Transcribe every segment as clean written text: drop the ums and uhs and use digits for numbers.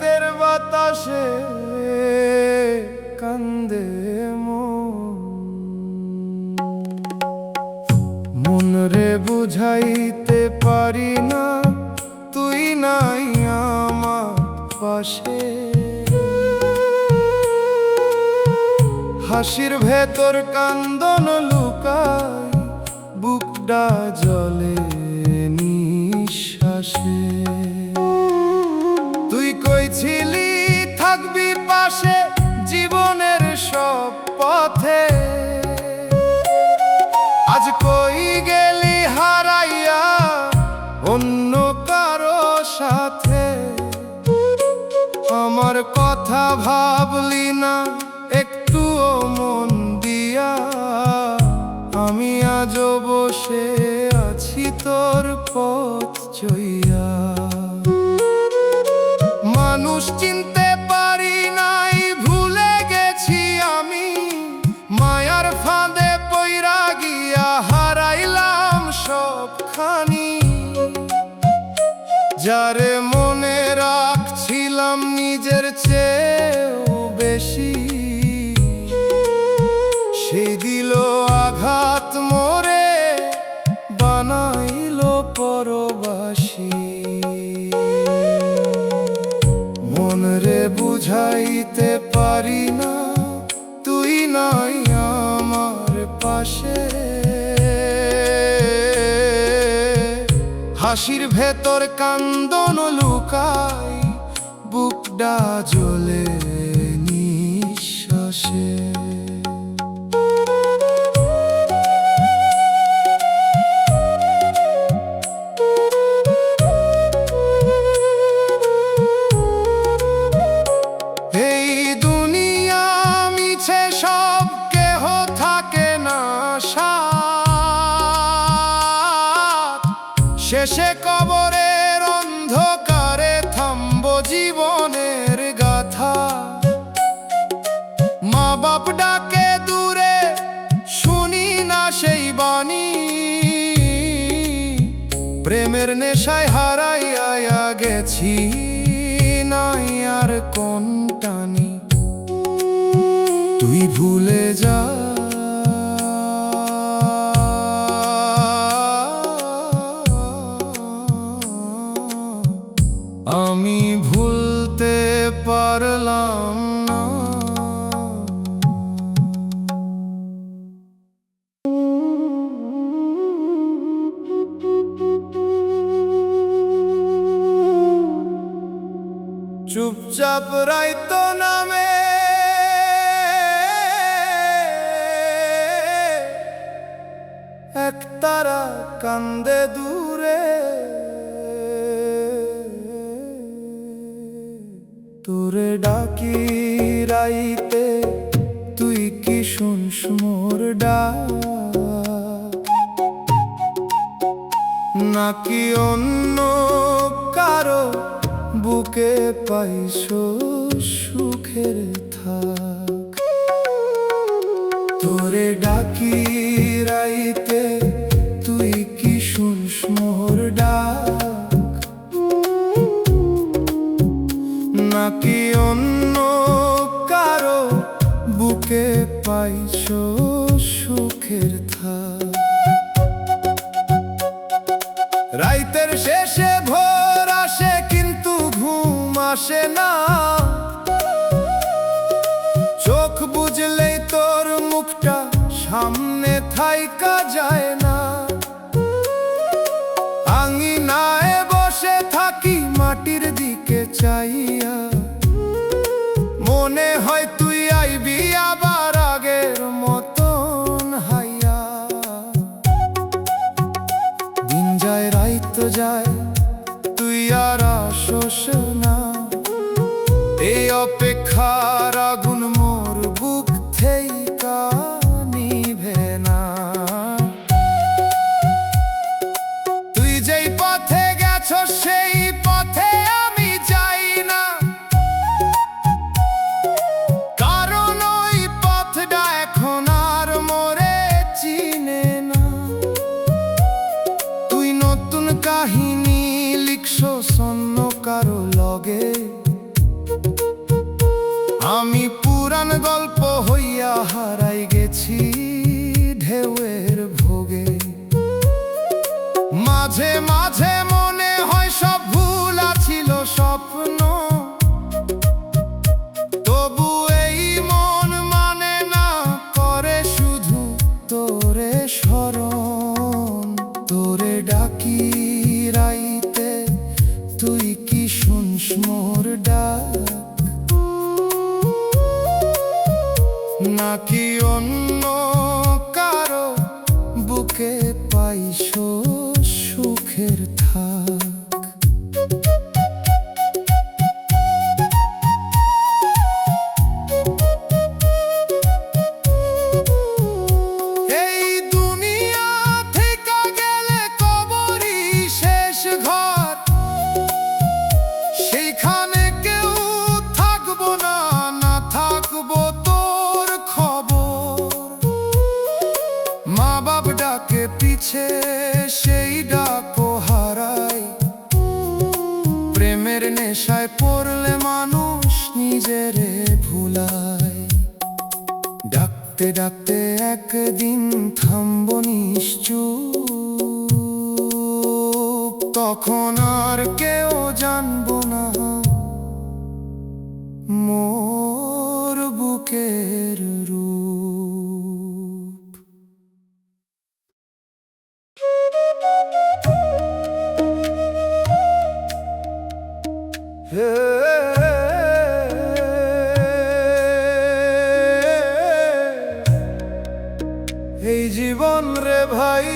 শীতের বাতাসে কান্দে মন রে বুঝাইতে পারি না তুই নাই আমার পাশে। হাসির ভেতর কান্দন লুকাই বুকটা জলে নিঃশ্বাসে। তুই কইছিলি থাকবি পাশে জীবনের সব পথে, আজ কই গেলি হারাইয়া অন্য কারো সাথে। আমার কথা ভাবলি না একটুও মন দিয়া, আমি আজও বসে আছি তোর পথ চইয়া। মানুষ চিনতে পারি নাই ভুলে গেছি আমি, মায়ার ফাঁদে পইরা গিয়া হারাইলাম সবখানি। যারে মনে রাখছিলাম নিজের চেয়েও বেশি, সেই দিল আঘাত মোরে বানাইল পরবাসী। মন রে বুঝাইতে পারি না তুই নাই আমার পাশে। হাসির ভেতর কান্দন লুকাই বুকটা জ্বলে নিঃশ্বাসে। এই দুনিয়া মিছে সব, কেহ থাকে না সাথ। শেষে কবরের অন্ধকারে থামব জীবনের গাথা। মা বাপ ডাকে দূরে শুনি না সেই বাণী, প্রেমের নেশায় হারাইয়া গেছি নাই আর কোন টানি। তুই ভুলে যা আমি ভুলতে পারলাম না। চুপচাপ রাইতো নামে একতারা কান্দে দূরে, তোরে ডাকি রাইতে তুই কি শুনস মোর ডাক? নাকি অন্য কারো বুকে পাইছো সুখের থাক? তোরে ডাকি রাইতে তুই কি শুনস মোর ডাক? নাকি অন্য কারো বুকে পাইছো সুখের থাক? রাইতের শেষে ভোর আসে কিন্তু ঘুম আসে না, চোখ বুঝলেই তোর মুখটা সামনে থাইকা যায় না। আঙিনায় বসে থাকি মাটির দিকে চাইয়া, মনে হয় তুই আইবি আবার আগের মতন হাইয়া। দিন যায় রাইত যায় তুই আর আসোস না, এই অপেক্ষার আগুন মোর বুক থেইকা নিভে না। তুই যেই পথে গেছস সেই পথে আমি যাই না, কারণ ওই পথটা এখন আর মোরে চিনে না। তুই নতুন কাহিনী লিখছো অন্য কারো লগে, আমি পুরান গল্প হইয়া হারাই গেছি ঢেউয়ের ভোগে। মাঝে মাঝে মনে হয় সব ভুলা ছিল স্বপ্ন, তবু এই মন মানে না, করে শুধু তোরে স্মরণ। তোরে ডাকি রাইতে, তুই কি শুনস মোর ডাক? নাকি অন্য কারো বুকে পাইস সুখের থাক? এই দুনিয়া থেকে গেলে কবরই শেষ ঘর, সেইখানে কেউ থাকবো না, না থাকবো তোর খবর। মা বাপ ডাকে পিছে, সেই ডাকও হারাই। প্রেমের নেশায় পড়লে মানুষ নিজেরে ভুলায়। ডাকতে ডাকতে একদিন থামবো নিশ্চুপ, তখন আর কেউ জানবো না মোর বুকের রূপ। এই জীবন রে ভাই,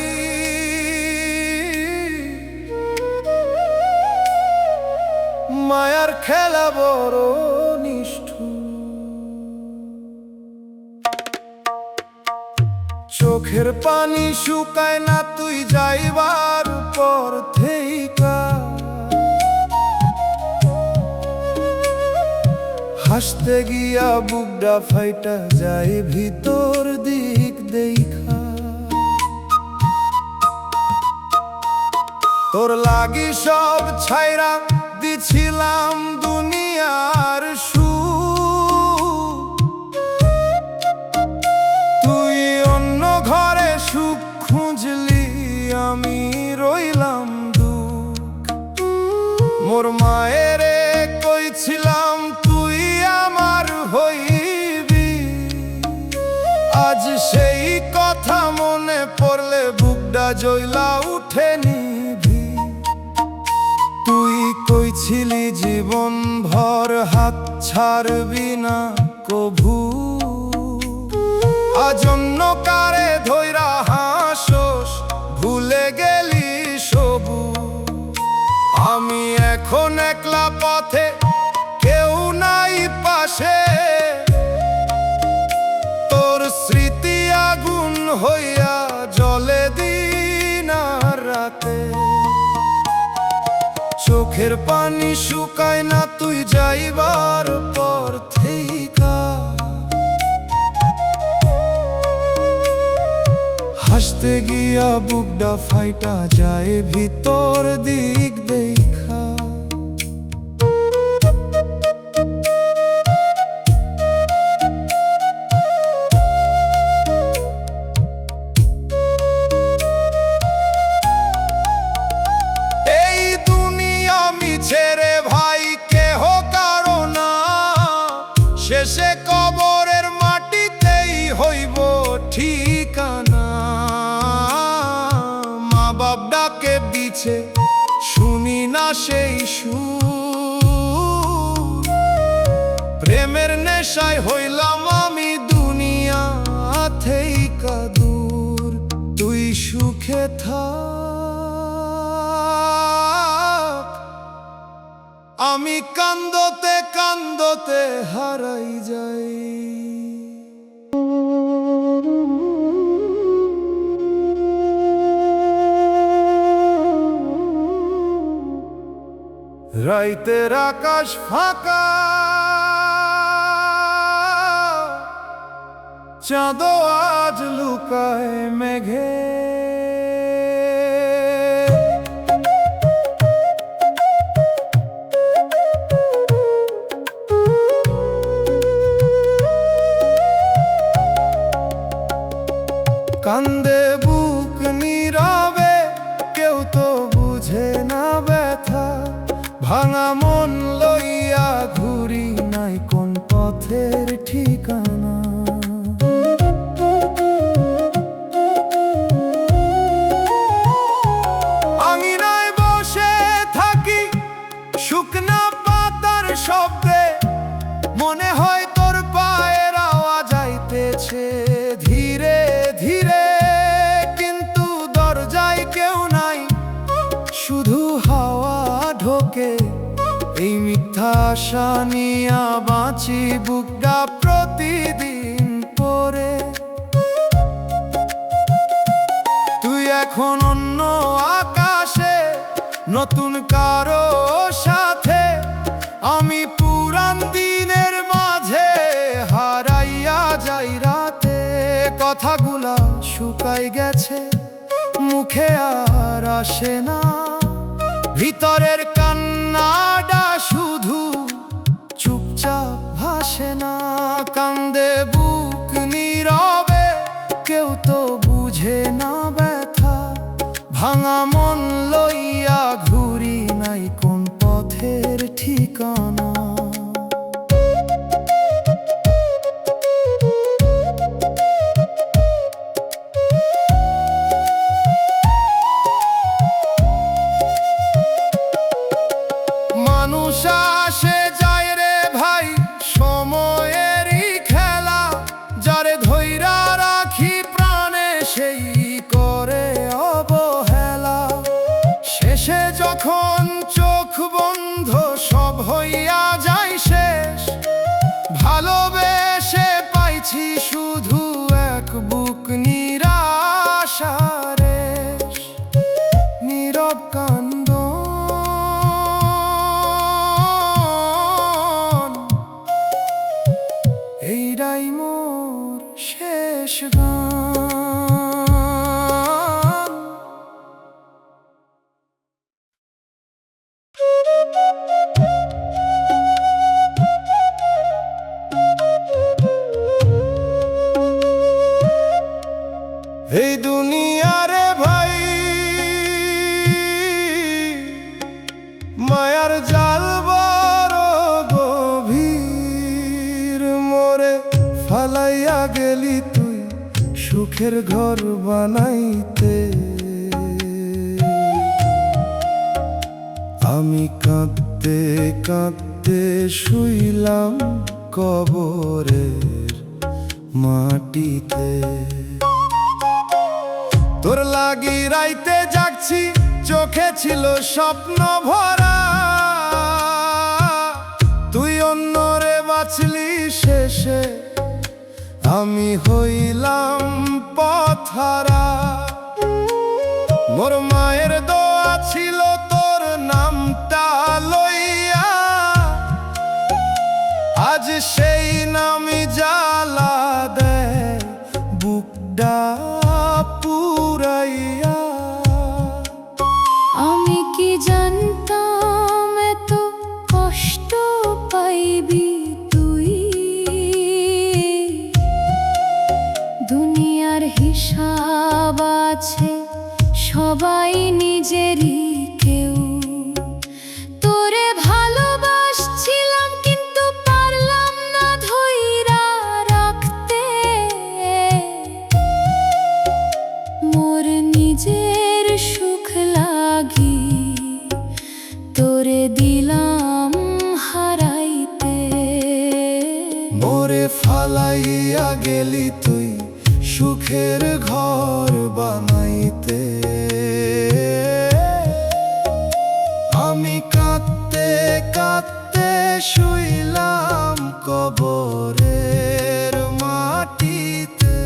মায়ার খেলা বড় নিষ্ঠুর। চোখের পানি শুকায় না তুই যাইবার পর থেইকা। হাসতে গিয়া বুকডা ফাইটা যায় ভিতর দিক দেখা। তোর লাগি সব ছাইরা দিছিলাম দুনিয়ার সুখ, তুই অন্য ঘরে সুখ খুঁজলি, আমি রইলাম দুঃখ। মোর মায়েরে কইছিলাম তুই আমার হইবি, আজ সেই কথা মনে পড়লে বুকডা জ্বলা উঠে নিভি। তুই কইছিলি জীবন ভর হাত ছাড়বি না কভু, আজ অন্য কারে ধইরা হাসোস, ভুলে গেলি সবু। আমি এখন একলা পথে, কেউ নাই পাশে, তোর স্মৃতি আগুন হইয়া জ্বলে দিন আর রাতে। চোখের পানি শুকায় না তুই যাইবার পর থেইকা। হাসতে গিয়া বুকডা ফাইটা যায় ভিতর দিক দেখা। ছেড়ে ভাই কেহ কারো না, শেষে কবরের মাটিতেই হইব ঠিকানা। মা বাপ ডাকে বিছে, শুনি না সেই সুর। প্রেমের নেশায় হইলাম আমি দুনিয়া থেইকা দূর। তুই সুখে থাক, আমি কান্দতে কান্দতে হারাই যাই। রাইতের আকাশ ফাঁকা, চাঁদো আজ লুকায় মেঘে। পথের ঠিকানা। আঙিনায় বসে থাকি শুকনা পাতার শব্দে, মনে হয় তোর পায়ের আওয়াজ আইতেছে ধীরে ধীরে, কিন্তু দরজায় কেউ নাই, শুধু হাওয়া ঢোকে। এই মিথ্যা আশা নিয়া বাঁচি বুকটা প্রতিদিন পরে। তুই এখন অন্য আকাশে, নতুন কারো সাথে, আমি পুরান দিনের মাঝে হারাইয়া যাই রাতে। কথাগুলা শুকাই গেছে, মুখে আর আসে না, ভিতরের কান্নাটা শুধু চুপচাপ ভাসে না। কান্দে বুক নীরবে, কেউ তো বুঝে না ব্যথা, ভাঙা মন লইয়া ঘুরি নাই কোন পথের ঠিকানা। মানুষ আসে যায় রে ভাই, সময়েরই খেলা, যারে ধইরা রাখি প্রাণে সেই করে অবহেলা। শেষে যখন চোখ বন্ধ সব হইয়া যায় শেষ, ভালোবেসে পাইছি শুধু এক বুক নিরাশার রেশ। নীরব কান্দ এইটাই মোর শেষ গান। এই দুনিয়ারে ভাই মায়ার জাল বড় গভীর, মোরে ফালাইয়া গেলি তুই সুখের ঘর বানাইতে। আমি কাঁদতে কাঁদতে শুইলাম কবরের মাটিতে। তোর লাগি রাইতে জাগছি, চোখে ছিল স্বপ্ন ভরা, তুই অন্যরে বাঁচলি শেষে, আমি হইলাম পথহারা। মোর মায়ের দোয়া ছিল তোর নামটা লইয়া, আজ সেই নামই জ্বালা দেয় বুকটা পুরাইয়া। আমি কি জানতাম এত কষ্ট পাইবি তুই, দুনিয়ার হিসাব আছে সবাই নিজেরই কেউ। তোরে ভালোবাসছিলাম কিন্তু পারলাম না ধইরা রাখতে, মোর নিজের সুখ লাগি তোরে দিলাম হারাইতে। মোরে ফালাইয়া গেলি তুই সুখের ঘর বানাইতে। আমি কাঁদতে কাঁদতে শুইলাম কবরের মাটিতে।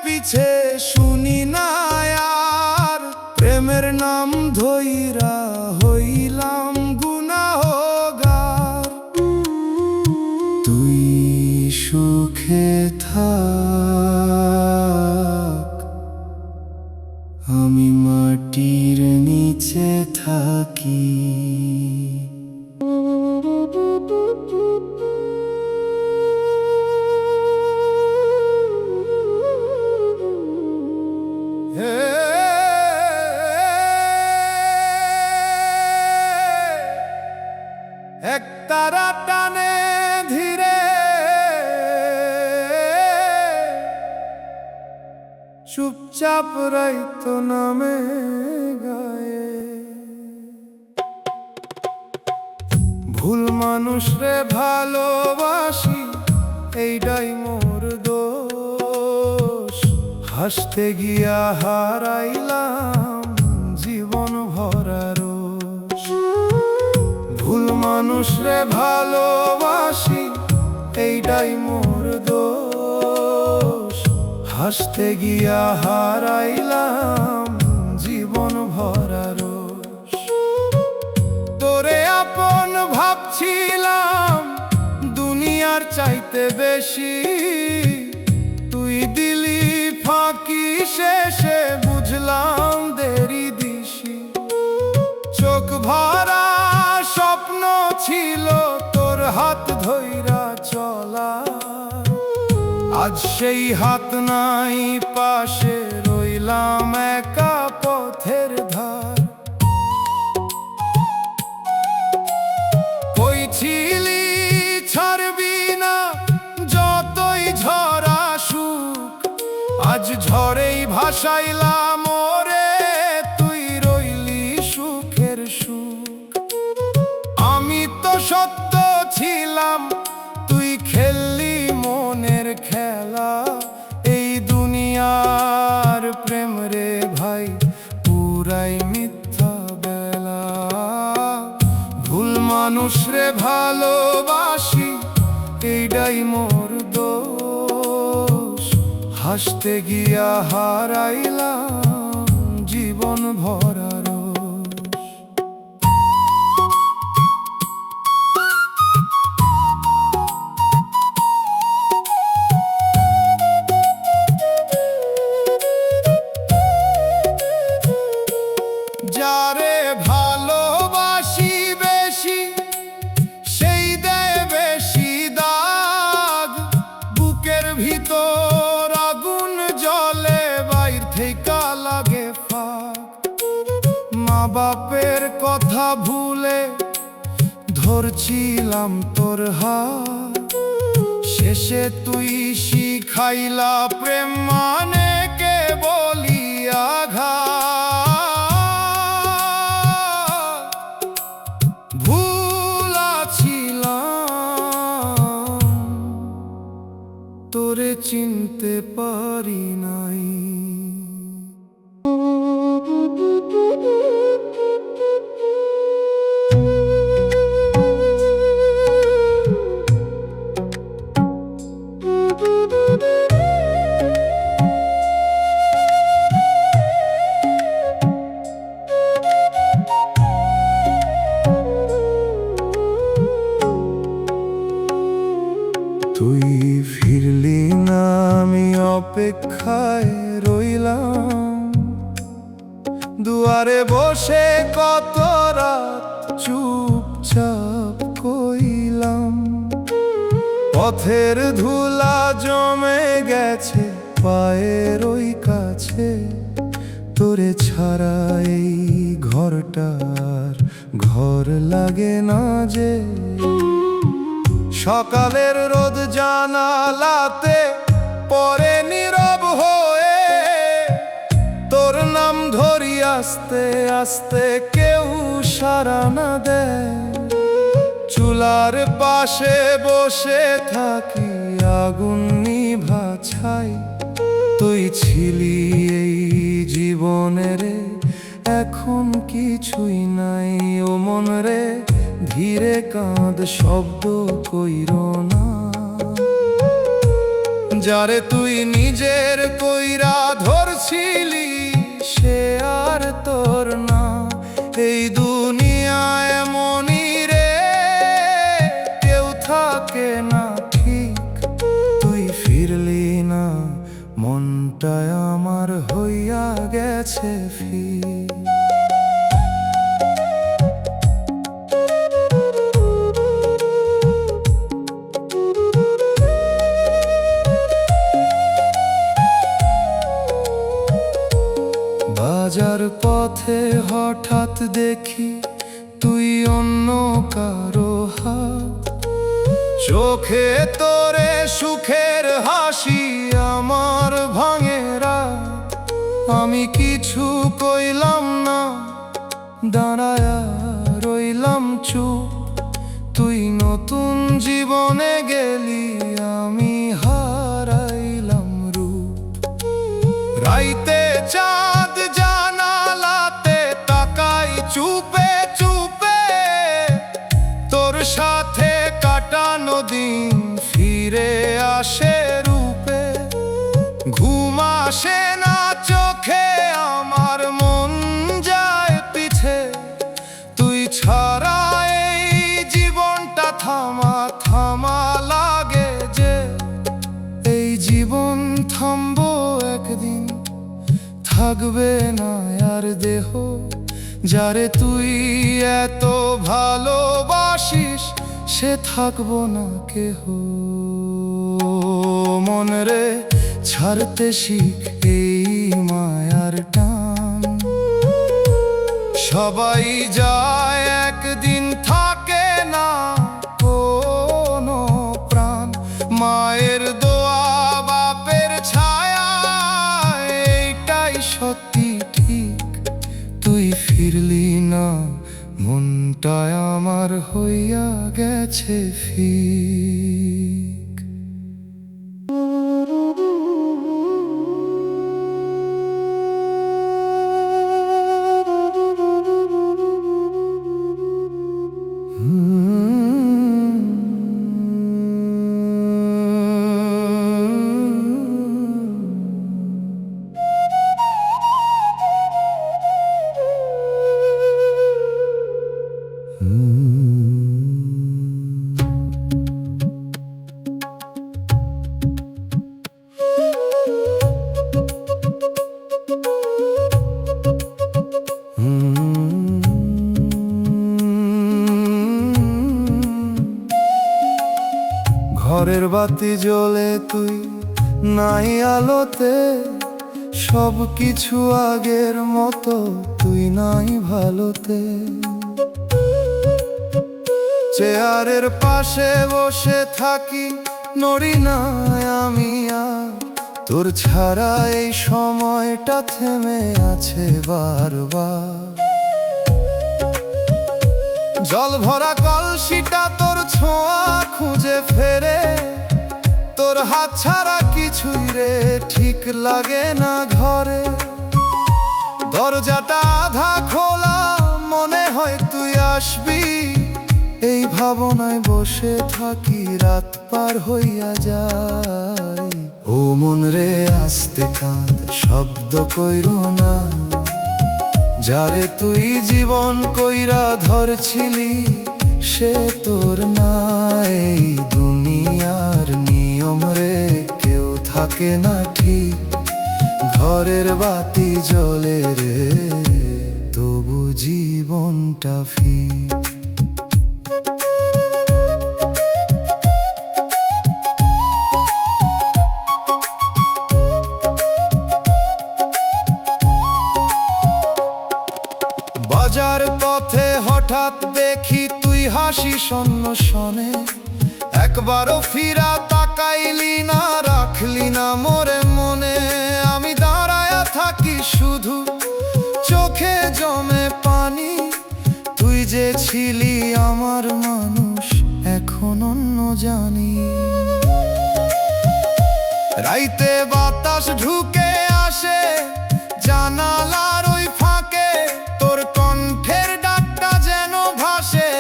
পিছে শুনি না আর, প্রেমের নাম ধইরা হইলাম গুনাহগার। তুই থাক, আমি মাটির নিচে থাকি। এক তারা টানে ধীরে, চুপচাপ রাইত নামে গায়ে। ভুল মানুষ রে ভালোবাসি, এইটাই মোর দোষ। হাসতে গিয়া হারাইলাম জীবন ভরা রোষ। ভুল মানুষ রে ভালোবাসি, এইটাই মোর দোষ। হাসতে গিয়া হারাইলাম জীবন ভরা রোষ। তোরে আপন ভাবছিলাম দুনিয়ার চাইতে বেশি, তুই দিলি ফাঁকি, শেষে বুঝলাম দেরি দিশি। চোখ ভরা স্বপ্ন ছিল তোর হাত ধইরা চলা, আজ সেই হাত নাই পাশে, রইলাম একা পথের ধার। কই ছিলি ছাড়বি না যতই ঝরা সুখ, আজ ঝড়েই ভাসাইলাম ওরে, তুই রইলি সুখের সুখ। আমি তো সত্য ছিলাম, তুই খেললি মনের খেলা। এই দুনিয়ার প্রেম রে ভাই পুরাই মিথ্যা বেলা। ভুল মানুষ রে ভালোবাসি, এইটাই মোর দোষ। হাসতে গিয়া হারাইলাম জীবন ভরা রোষ। যারে ভালোবাসি বেশি, সেই দেয় বেশি দাগ। বুকের ভিতর আগুন জ্বলে, বাইর থেকে লাগে ফাঁক। মা বাপের কথা ভুলে ধরছিলাম তোর হাত, শেষে তুই শিখাইলা প্রেম মানে কে বলি আঘাত। ভুলাছিলাম তোরে চিনতে পারি নাই। তুই ফিরলি না, আমি অপেক্ষায় রইলাম। দুয়ারে বসে কত রাত চুপচাপ কইলাম। পথের ধুলা জমে গেছে পায়ের ওই কাছে, তোরে ছাড়া এই ঘরটার ঘর লাগে না যে। সকালের রোদ জানালাতে পরে নীরব হয়ে, তোর নাম ধরি আস্তে আস্তে, কেউ সাড়া না দেয়। চুলার পাশে বসে থাকি আগুন নিভা ছাই। তুই ছিলি এই জীবনের, এখন কিছুই নাই। ও মন রে ধীরে কাঁদ, শব্দ কইরো না। যারে তুই নিজের কইরা ধরছিলি, সে আর তোর না। এই দুনিয়ায় এমনই রে, কেউ থাকে না ঠিক। তুই ফিরলি মনটায় আমার হইয়া গেছে ফির। বাজার পথে হঠাৎ দেখি তুই অন্য কারো হাত, চোখে তোরে সুখের হাসি আমার ভাঙে রাত। আমি কিছু কইলাম না, দাঁড়ায়া রইলাম চুপ। তুই নতুন জীবনে গেলি, আমি হারাইলাম রূপ। রাইতে চাঁদ জানালাতে তাকাই চুপে চুপে, তোর সাথে কাটানো দিন ফিরে আসে রূপে। ঘুম আসে না চোখে, আমার মন যায় পিছে। তুই ছাড়া এই জীবনটা থামা থামা লাগে যে। এই জীবন থামবো একদিন, থাকবে না আর দেহ। যারে তুই এত ভালোবাসিস, সে থাকবো না কেহ। মন রে ছাড়তে শিখ এই মায়ার টান। সবাই যায় একদিন, থাকে না কোনো প্রাণ। মায়ের দোয়া বাপের ছায়া, এইটাই সত্যি ঠিক। তুই ফিরলি না, মনটায় আমার হইয়া গেছে ফিক। ঘরের বাতি জ্বলে তুই নাই আলোতে, সব কিছু আগের মতো তুই নাই ভালোতে। চেয়ারের পাশে বসে থাকি, নড়ি না আমি আর। তোর ছাড়া এই সময়টা থেমে আছে বারবার। জল ভরা কলসিটা তোর ছোঁয়া খুঁজে ফেরে। তোর হাত ছাড়া কিছুই রে ঠিক লাগে না ঘরে। দরজাটা আধা খোলা, মনে হয় তুই আসবি। এই ভাবনায় বসে থাকি, রাত পার হইয়া যায়। ও মন রে আস্তে কাঁদ, শব্দ কইরো না। যারে তুই জীবন কইরা ধরছিলি, সে তোর নাই। এই দুনিয়ার নিয়ম রে কেউ থাকে না ঠিক। ঘরের বাতি জ্বলে রে, তবু জীবনটা ফিক। বাজার পথে হঠাৎ দেখি তুই হাসি শূন্য শনে। একবারও ফিরা তাকাইলি না, রাখলি না মোরে মনে। আমি দাঁড়ায়া থাকি শুধু, চোখে জমে পানি। তুই যে ছিলি আমার মানুষ, এখন অন্য জানি। রাইতে বাতাস ঢুকে আসে জানালার ওই ফাঁকে। তোর কণ্ঠের ডাকটা যেন ভাসে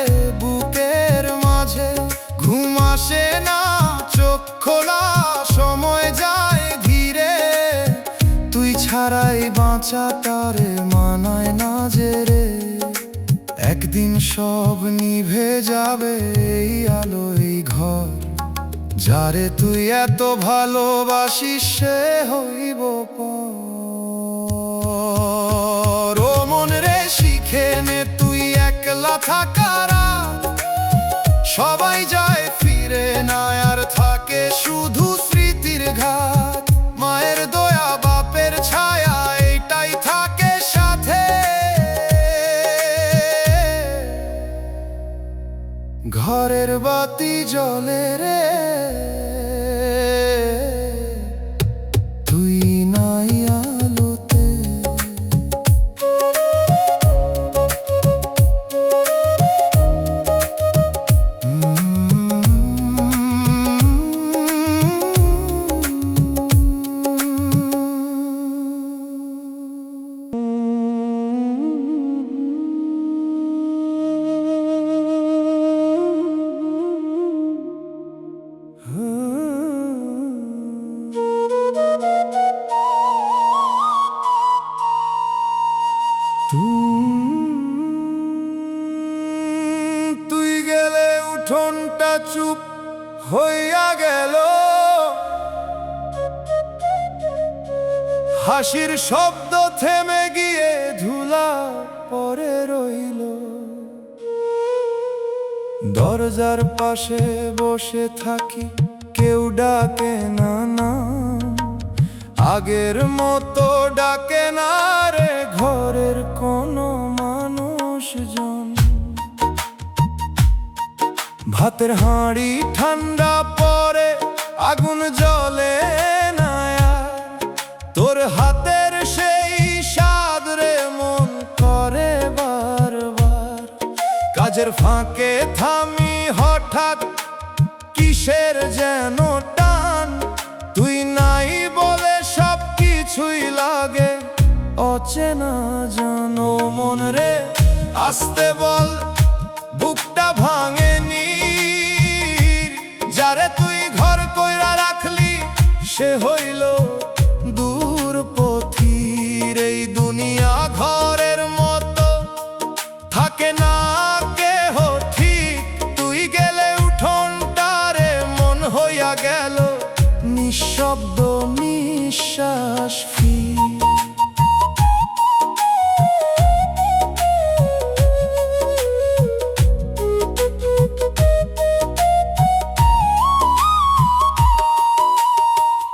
বুকের মাঝে। ঘুম আসে না চোখ খোলা, সময় যায় ধীরে। তুই ছাড়াই বাঁচাটারে মানায় না যে রে। একদিন সব নিভে যাবে এই আলোয় ঘর। যারে তুই এত ভালোবাসিস সে হইব পর। ও মন রে শিখে নে তুই একলা থাকারা, সবাই যায় ফিরে না আর থাকে শুধু স্মৃতির ঘাট। মায়ের দয়া বাপের ছায়া এটাই থাকে সাথে, ঘরের বাতি জ্বলে রে তুই নাই আলোতে। তুই গেলে উঠোনটা চুপ হইয়া গেল, হাসির শব্দ থেমে গিয়ে ধুলা পরে রইল। দরজার পাশে বসে থাকি, কেউ ডাকে না নাম, আগের মতো ডাকে না রে ঘরের কোনো মানুষজন। ভাতের হাঁড়ি ঠান্ডা পরে আগুন জ্বলে না আর, তোর হাতের সেই স্বাদ রে মন করে বারবার। কাজের ফাঁকে থামি হঠাৎ কিসের যেন টান, তুই নাই বলে সব কিছুই লাগে অচেনা জানো। মন রে আসতে বল বুকটা ভাঙেনি, যারে তুই ঘর কইরা রাখলি সে হইল দূর পথির। এই দুনিয়া ঘরের মতো থাকে না কেহ ঠিক, তুই গেলে উঠোনটারে মন হইয়া গেল নিঃশব্দ নিঃশ্বাস ফির।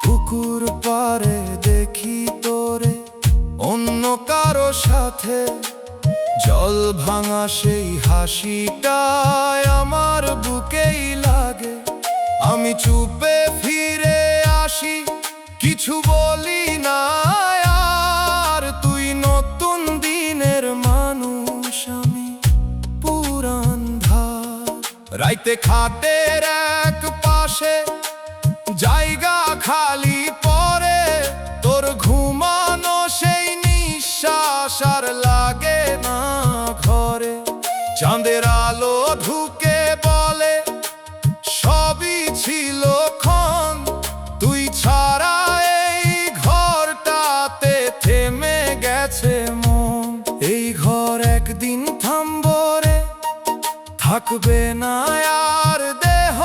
পুকুর পারে দেখি তোরে অন্য কারো সাথে, জল ভাঙা সেই হাসিটায় আমার বুকেই লাগে। আমি চুপে ফিরে আসি, কিছু বলি না আর, তুই নতুন দিনের মানুষ আমি পুরান ধার। রাইতে খাটের এক পাশে জায়গা খালি পরে, তোর ঘুমানো সেই নিঃশ্বাস আর লাগে না ঘরে। চাঁদের আলো ঢুকে বলে সবই ছিল ক্ষণ, তুই ছাড়া এই ঘরটাতে থেমে গেছে মন। এই ঘর একদিন থামবো রে, থাকবে না আর দেহ,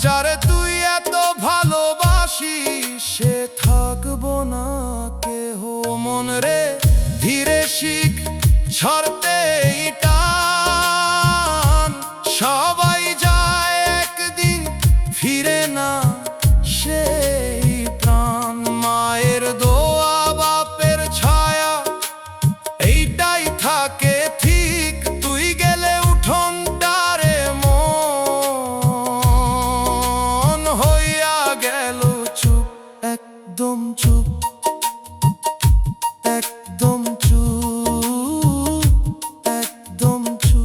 যারে তুই এত ভালোবাসিস সে থাকবো না কেহ। মন রে ধীরে শিখ ছাড়তে টান, সবাই যায় একদিন ফিরে না সেই প্রাণ। মায়ের দোয়া বাপের ছায়া এইটাই থাকে ঠিক, তুই গেলে উঠোনটারে মন হইয়া গেল চুপ, একদম চুপ, একদম চুপ, একদম চুপ।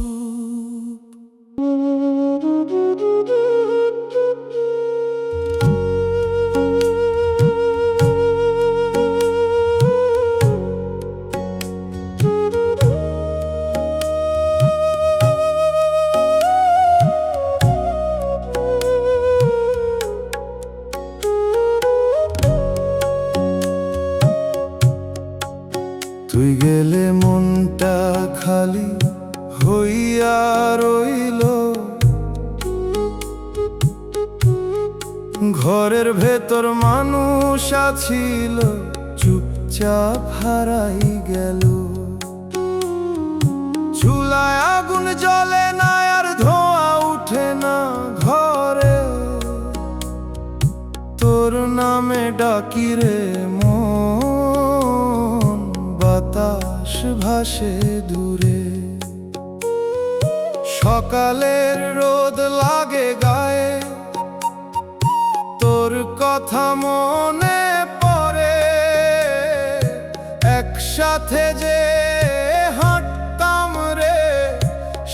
তুই গেলে মনটা খালি হইয়া রইল, ঘরের ভেতর মানুষ আছিল, চুপচাপ হারাই গেল। চুলায় আগুন জ্বলে না, আর ধোঁয়া উঠে না ঘরে। তোর নামে ডাকি রে মন, বাতাস ভাসে দূরে। সকালের রোদ লাগে গায়ে, তোর কথা মনে পড়ে। একসাথে যে হাঁটতাম রে,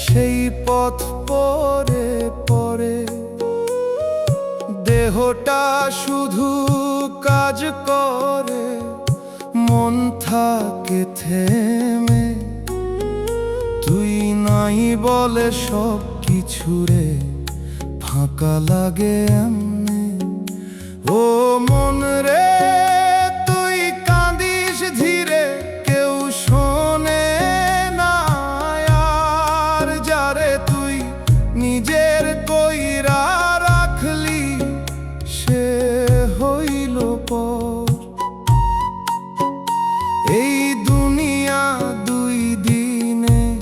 সেই পথ পরে পরে। দেহটা শুধু কাজ করে, মন থাকে থেমে। তুই নাই বলে সব কিছু রে ফাঁকা লাগে এমনি। ও মন রে, তুই কাঁদিস ধীরে, কেউ শোনে না। আর যারে তুই নিজের কইরা রাখলি, সে হইল পর। এই দুনিয়া দুই দিনের,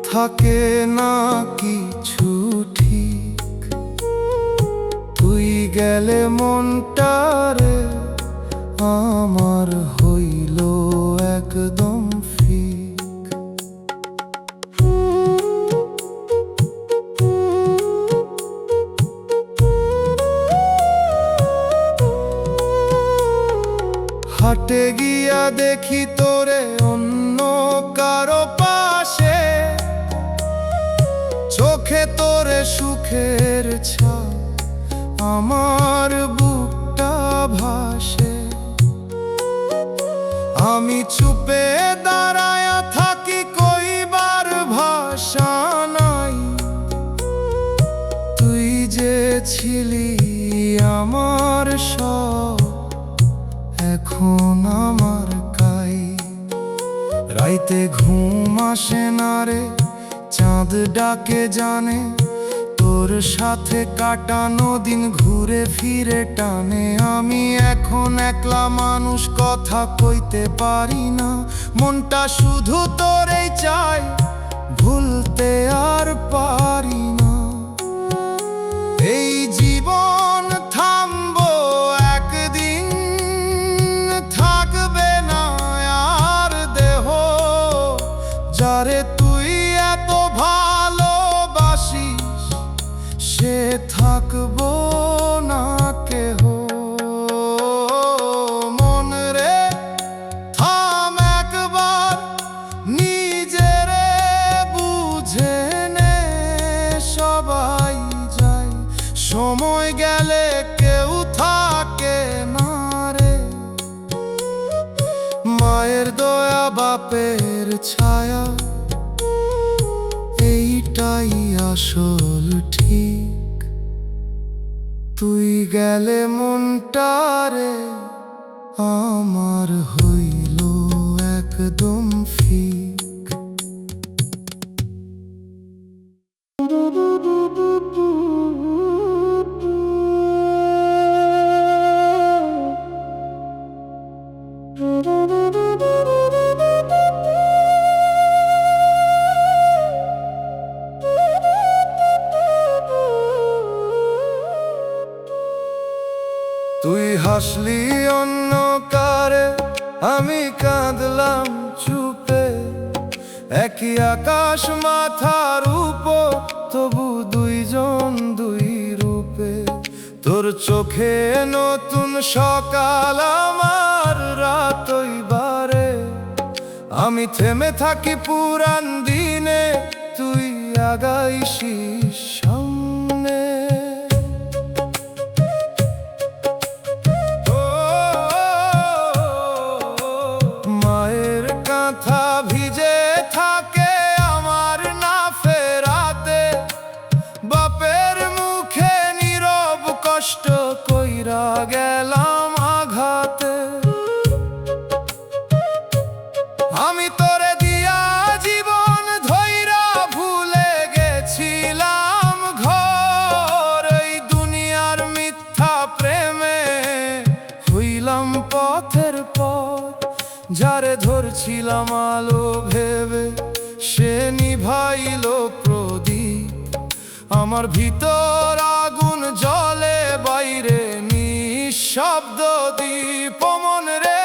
থাকে না কিছু ঠিক। তুই গেলে মনটারে আমার হইল একদম ফিক। হাটে গিয়া দেখি তোরে অন্য কারো পাশে, চোখে তোরে সুখের ছাপ, আমার বুকটা ভাসে। আমি চুপে দাঁড়ায়া থাকি, কইবার ভাষা নাই। তুই যে ছিলি আমার সব, এখন আমার কাই। রাইতে ঘুম আসে না রে, চাঁদ ডাকে জানে। তোর সাথে কাটানো দিন ঘুরে ফিরে টানে। আমি এখন একলা মানুষ, কথা কইতে পারি না। মনটা শুধু তোরেই চাই, ভুলতে আর পারি না। এই জীবন থামবো একদিন, থাকবে না আর দেহ। যারে তুই এত ভালোবাসিস, সে থাকবো না কেহ। মন রে, থাম একবার, নিজেরে বুঝে নে। সবাই যায়, সময় গেলে কেউ থাকে না রে। মায়ের দয়া, বাপের ছায়া, এইটাই আসল ঠিক। তুই গেলে মনটারে আমার হইল একদম ফিক। তুই হাসলি অন্য কারে, আমি কাঁদলাম চুপে। একই আকাশ মাথার উপর, তবু দুইজন দুই রূপে। তোর চোখে নতুন সকাল, আমার রাতই বারে। আমি থেমে থাকি পুরান দিনে, তুই আগাইছিস সামনে। মায়ের কাঁথা ভিজে থাকে আমার না ফেরাতে। বাপের মুখে নীরব কষ্ট কইরা গেলাম আঘাতে। আমি তোরে দিয়া জীবন ধইরা ভুলে গেছিলাম যারে ধরছিলাম আলো ভেবে সে নিভাইল প্রদীপ। আমার ভিতর আগুন জ্বলে, বাইরে নিঃশব্দ দ্বীপ। ও মন রে,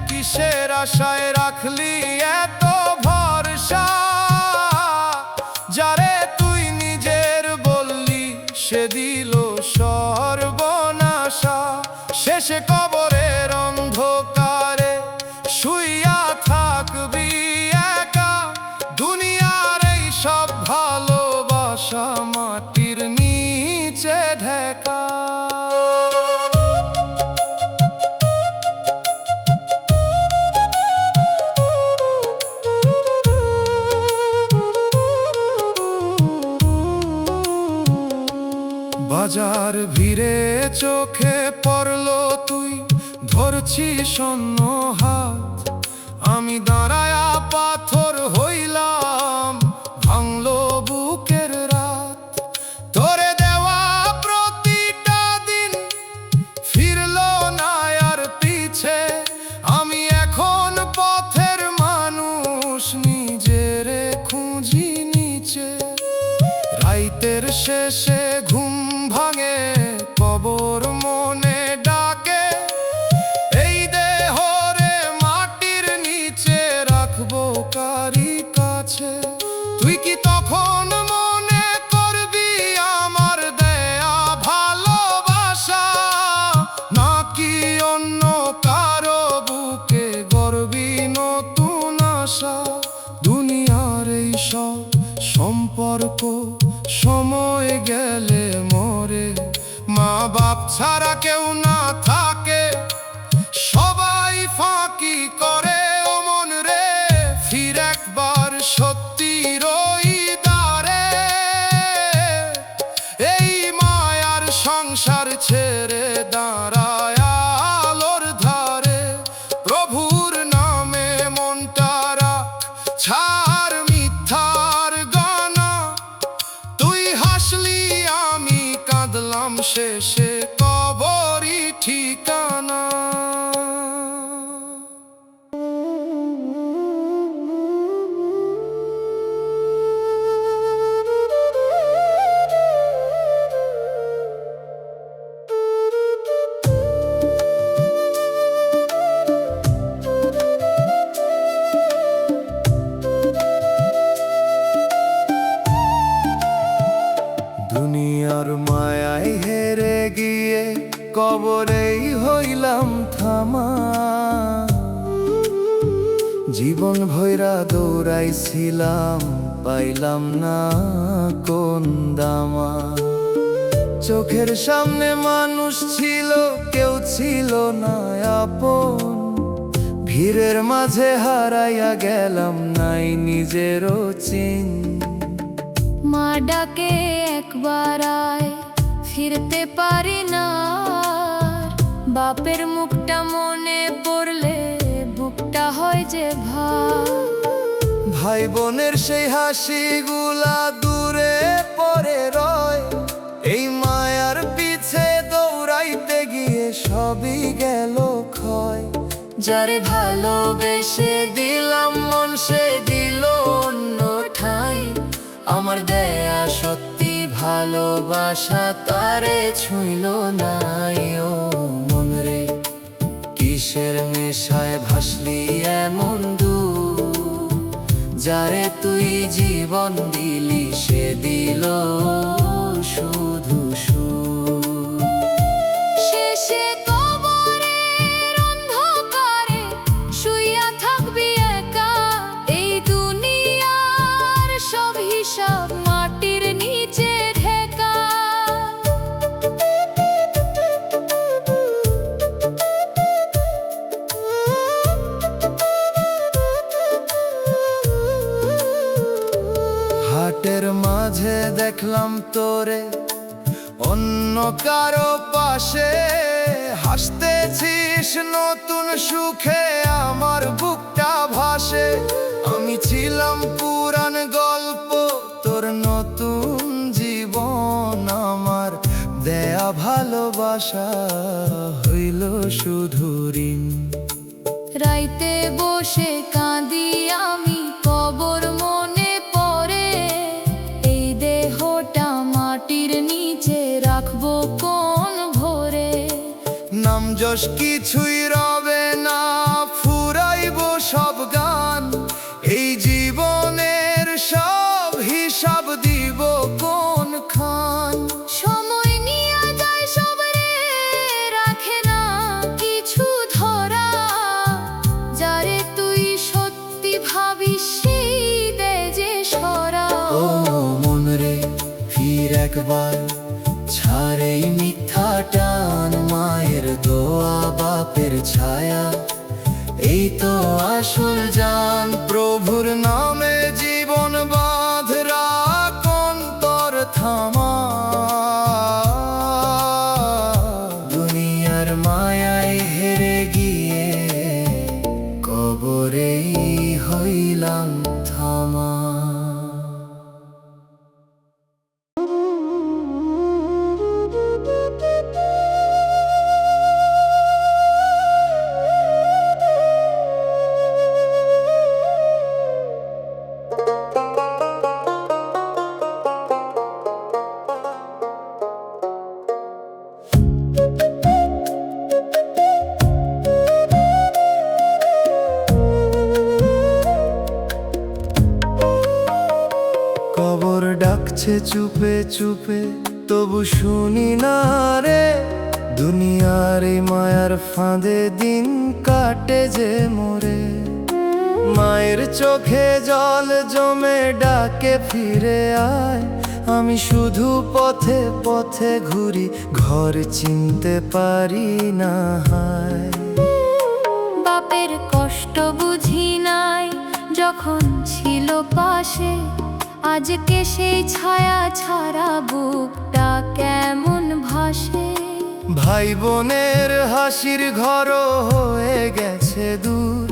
কিসের আশায় রাখলি এত ভরসা? যারে তুই নিজের বললি সে দিল সর্বনাশা। শেষে কবরের অন্ধকারে শুইয়া থাকবি একা। দুনিয়ার এই সব ভালোবাসা মাটির নিচে ঢাকা। বাজার ভিড়ে চোখে পড়লো তুই ধরছিস অন্য হাত। আমি দাঁড়ায়া পাথর হইলাম, ভাঙলো বুকের রাত। তোরে দেওয়া প্রতিটা দিন ফিরলো না আর পিছে। আমি এখন পথের মানুষ, নিজেরে খুঁজি নিচে। রাইতের শেষে ঘুম ভাঙে, কবর মনে ডাকে। এই দেহরে মাটির নিচে রাখবো কারি কাছে। তুই কি তখন মনে করবি আমার দেয়া ভালোবাসা? নাকি অন্য কারো বুকে গড়বি নতুন আশা? দুনিয়ার এই সব সম্পর্ক সময় গেলে মরে। মা বাপ ছাড়া কেউ না থাকে, সবাই ফাঁকি করে। ও মন রে, ফির একবার সত্যির ওই দ্বারে। এই মায়ার সংসার ছেড়ে দাঁড়ায় আলোর ধারে। প্রভুর নামে মনটা রাখ, ছাড় মিথ্যার গানা। তুই হাসলি আমি কাঁদলাম, শেষে কবরই ঠিকানা। দুনিয়ার মায়ায় হেরে গিয়ে কবরেই হইলাম থামা। জীবন ভৈরা দৌড়াইছিলাম, পাইলাম না কোন দামা। চোখের সামনে মানুষ ছিল, কেউ ছিল না আপন। ভিড়ের মাঝে হারাইয়া গেলাম, নাই নিজেরও চিন। মা ডাকে একবার আয়, ফিরতে পারি না আর। বাপের মুখটা মনে পড়লে বুকটা হয় যে ভার। ভাই বোনের সেই হাসিগুলা দূরে পড়ে রয়। এই মায়ার পিছে দৌড়াইতে গিয়ে সবই গেল ক্ষয়। যারে ভালোবেসে দিলাম মন, সে দিল অন্য ঠাই। আমার দেয়া সত্যি ভালোবাসা তারে ছুঁইল নাই। ও মন রে, কিসের নেশায় ভাসলি এমন দূর? যারে তুই জীবন দিলি সে দিল শুধু সুর। শেষে কবরের অন্ধকারে শুইয়া থাকবি একা। এই দুনিয়ার সব হিসাব মাটির নিচে ঢাকা। হাটের মাঝে দেখলাম তোরে অন্য কারো পাশে। হাসতেছিস নতুন সুখে, আমার বুকটা ভাসে। আমি ছিলাম পুরান গল্প, তোর নতুন জীবন। আমার দেয়া ভালোবাসা হইল শুধু ঋণ। রাইতে বসে কাঁদি আমি, কবর মনে পড়ে। এই দেহটা মাটির নিচে রাখবো কোন ভোরে। নাম যশ কিছুই রবে না, ফুরাইব সব গান। এই জীবনের সব হিসাব দিব কোন খান। সময় নিয়ে যায় সব রে, রাখে না কিছু ধরা। যারে তুই সত্যি ভাবিস সেই দে যে সরা। ও মন রে, ফির একবার ছাড় এই মিথ্যা টান। মায়ের দোয়া, বাপের ছায়া, এই তো আসল জান। প্রভুর নামে জীবন বাঁধ রাখ, অন্তর থামা। দুনিয়ার মায়ায় হেরে গিয়ে কবরেই হইলাম থামা। কবর ডাকছে চুপে চুপে, তবু শুনি না রে। দুনিয়ার এই মায়ার ফাঁদে দিন কাটে যে মোরে। মায়ের চোখে জল জমে ডাকে ফিরে আয়। আমি শুধু পথে পথে ঘুরি, ঘর চিনতে পারি না হায়। বাপের কষ্ট বুঝি নাই যখন ছিল পাশে, আজকে সেই ছায়া ছাড়া বুকটা কেমন ভাসে। ভাই বোনের হাসির ঘরও হয়ে গেছে দূর।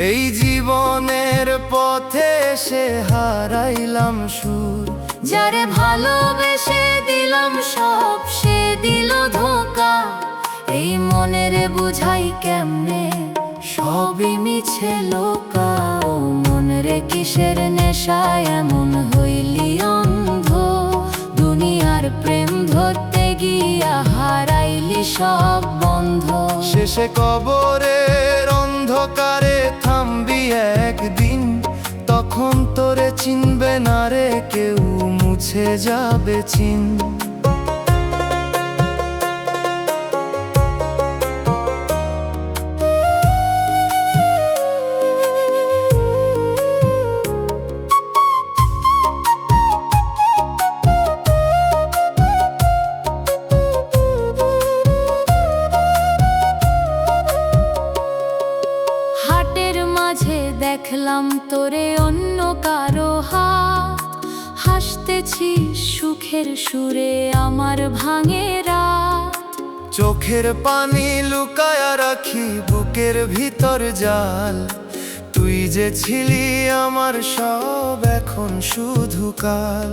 এই জীবনের পথে সে হারাইলাম সুর। যারে ভালোবেসে দিলাম সব, সে দিল ধোঁকা। এই মনের বুঝাই কেমনে সবই মিছে লোকা। ও মন রে, কিসের নেশায় এমন হইলি অন্ধ? দুনিয়ার প্রেম ধরতে গিয়া হারাইলি সব বন্ধ। শেষে কবরের অন্ধকারে থামবি একদিন, তখন তোরে চিনবে না রে কেউ, মুছে যাবে চিন। হাটের মাঝে দেখলাম তোরে অন্য কারো হাত, হাসতেছিস সুখের সুরে আমার ভাঙে রাত। চোখের পানি লুকায়া রাখি বুকের ভিতর জাল। তুই যে ছিলি আমার সব, এখন শুধু কাল।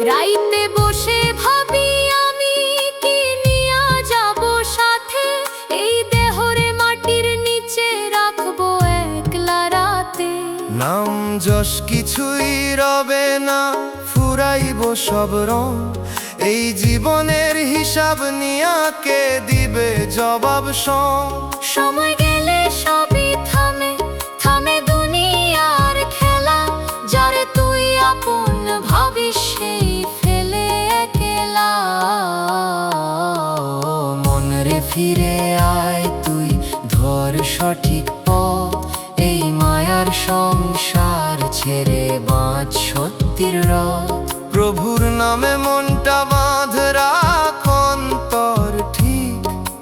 রাইতে বসে ভাবি আমি, কি নিয়া যাব সাথে। এই দেহরে মাটির নিচে রাখবো একলা রাতে। নাম যশ কিছুই রবে না, ফুরাইব সব রং। এই জীবনের হিসাব নিয়া কে দিবে জবাব সং। সময় গেলে সবই থামে, থামে দুনিয়ার খেলা। যারে তুই আপন ভাবিস সেই ফেলে একলা। মন রে, ফিরে আয় তুই, ধর সঠিক পথ। এই মায়ার সংসার ছেড়ে বাঁচ সত্যির রথ। প্রভুর নামে মনটা বাঁধ রাখ, অন্তর ঠিক।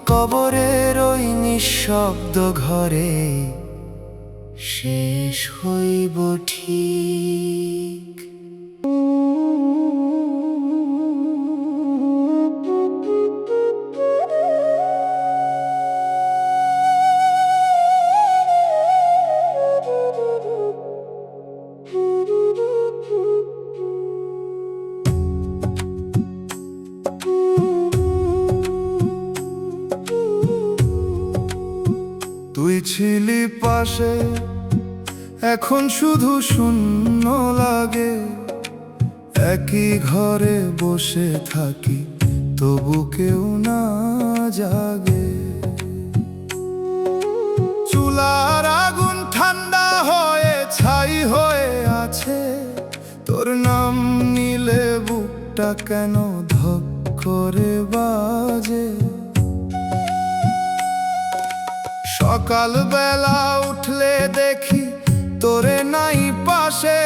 কবরের ওই নিঃশব্দ ঘরে শেষ হইব ঠিক। ছিলি পাশে, এখন শুধু শূন্য লাগে। একই ঘরে বসে থাকি, তবু কেউ না জাগে। চুলার আগুন ঠান্ডা হয়ে ছাই হয়ে আছে, তোর নাম নিলে বুকটা কেন ধক করে বাজে। সকালবেলা উঠলে দেখি তোরে নাই পাশে,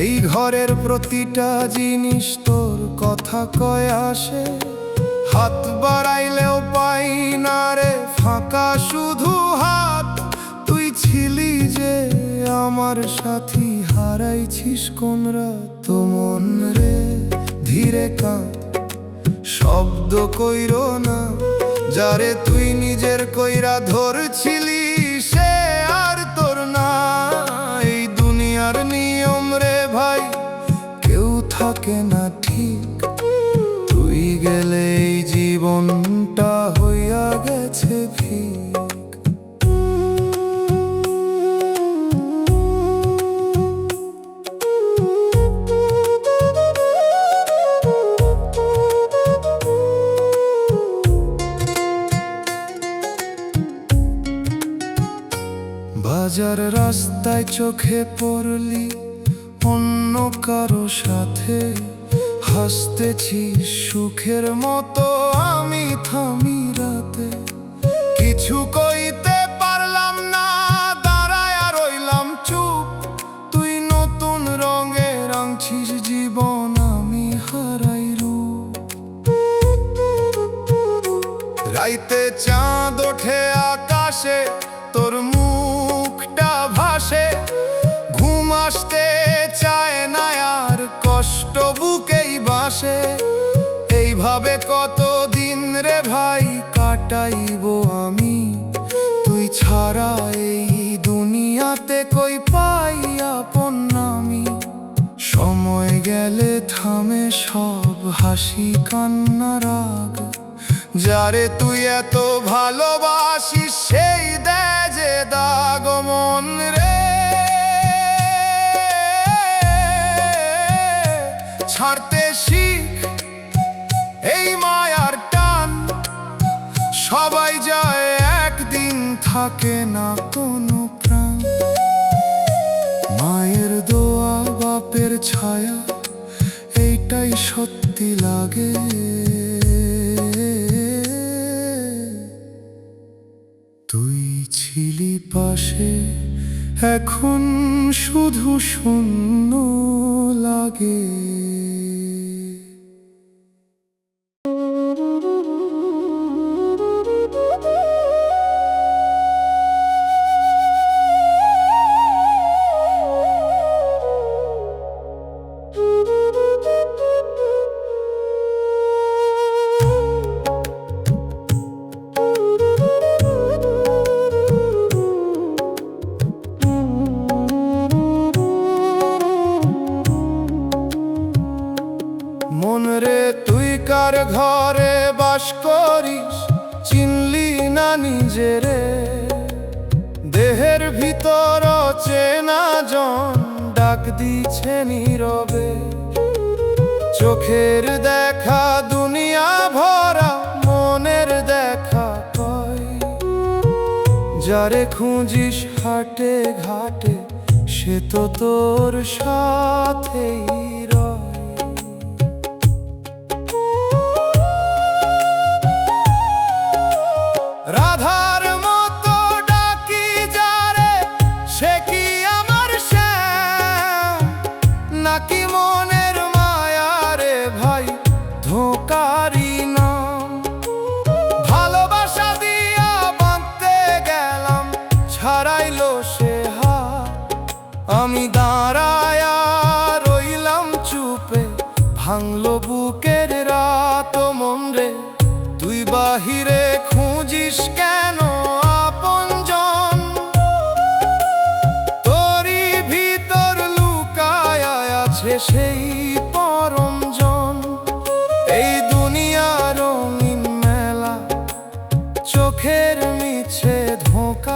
এই ঘরের প্রতিটা জিনিস তোর কথা কয়ে আসে। হাত বাড়াইলেও পাই না রে ফাঁকা শুধু হাত, তুই ছিলি যে আমার সাথী, হারাইছিস কোন রাত। মন রে ধীরে কাঁদ, শব্দ কইরো না, যারে তুই নিজের কইরা ধরছিলি সে আর তোর না। এই দুনিয়ার নিয়ম রে ভাই, কেউ থাকে না ঠিক, তুই গেলে এই জীবনটা হইয়া গেছে ভিক। বাজার রাস্তায় চোখে পড়লি অন্য কারো সাথে, হাসতেছিস সুখের মতো, আমি থামি রাতে। কিছু কইতে পারলাম না, দাঁড়ায় রইলাম চুপ, তুই নতুন রঙে রাঙছিস জীবন, আমি হারাই রূপ। রাইতে চাঁদ ওঠে আকাশে, তোর মুখটা ভাসে, ঘুম আসতে চায় না আর কষ্ট বুকেই বাসে। এইভাবে কতদিন রে ভাই কাটাইব আমি, তুই ছাড়া এই দুনিয়াতে কই পাই আপন আমি। সময় গেলে থামে সব হাসি কান্না রাগ, যারে তুই এত ভালোবাসিস সেই দেয় যে দাগ। মন রে ছাড়তে শিখ এই মায়ার টান, সবাই যায় একদিন, থাকে না কোনো প্রাণ। মায়ের দোয়া বাপের ছায়া, এইটাই সত্যি লাগে। তুই ছিলি পাশে, এখন শুধু শূন্য লাগে। মন রে তুই কার ঘরে বাস করিস, চিনলি না নিজেরে। দেহের ভিতর চেনা জন ডাক দিছে নীরবে, চোখের দেখা দুনিয়া ভরা, মনের দেখা কয়। যারে খুঁজিস হাটে ঘাটে, সে তো তোর সাথেই রয়। রাধার মতো ডাকি যারে, সে কি আমার শ্যাম, নাকি মনের মায়া রে ভাই ধোকারি নাম। ভালোবাসা দিয়া বাঁধতে গেলাম, ছাড়াইলো সে হাত, আমি দাঁড়ায়া রইলাম চুপে, ভাঙলো বুকের রাত। মন রে তুই বাহিরে খুঁজিস কেন আপনজন, তোরই ভিতর লুকায় আছে সেই পরমজন। এই দুনিয়া রঙিন মেলা, চোখের মিছে ধোঁকা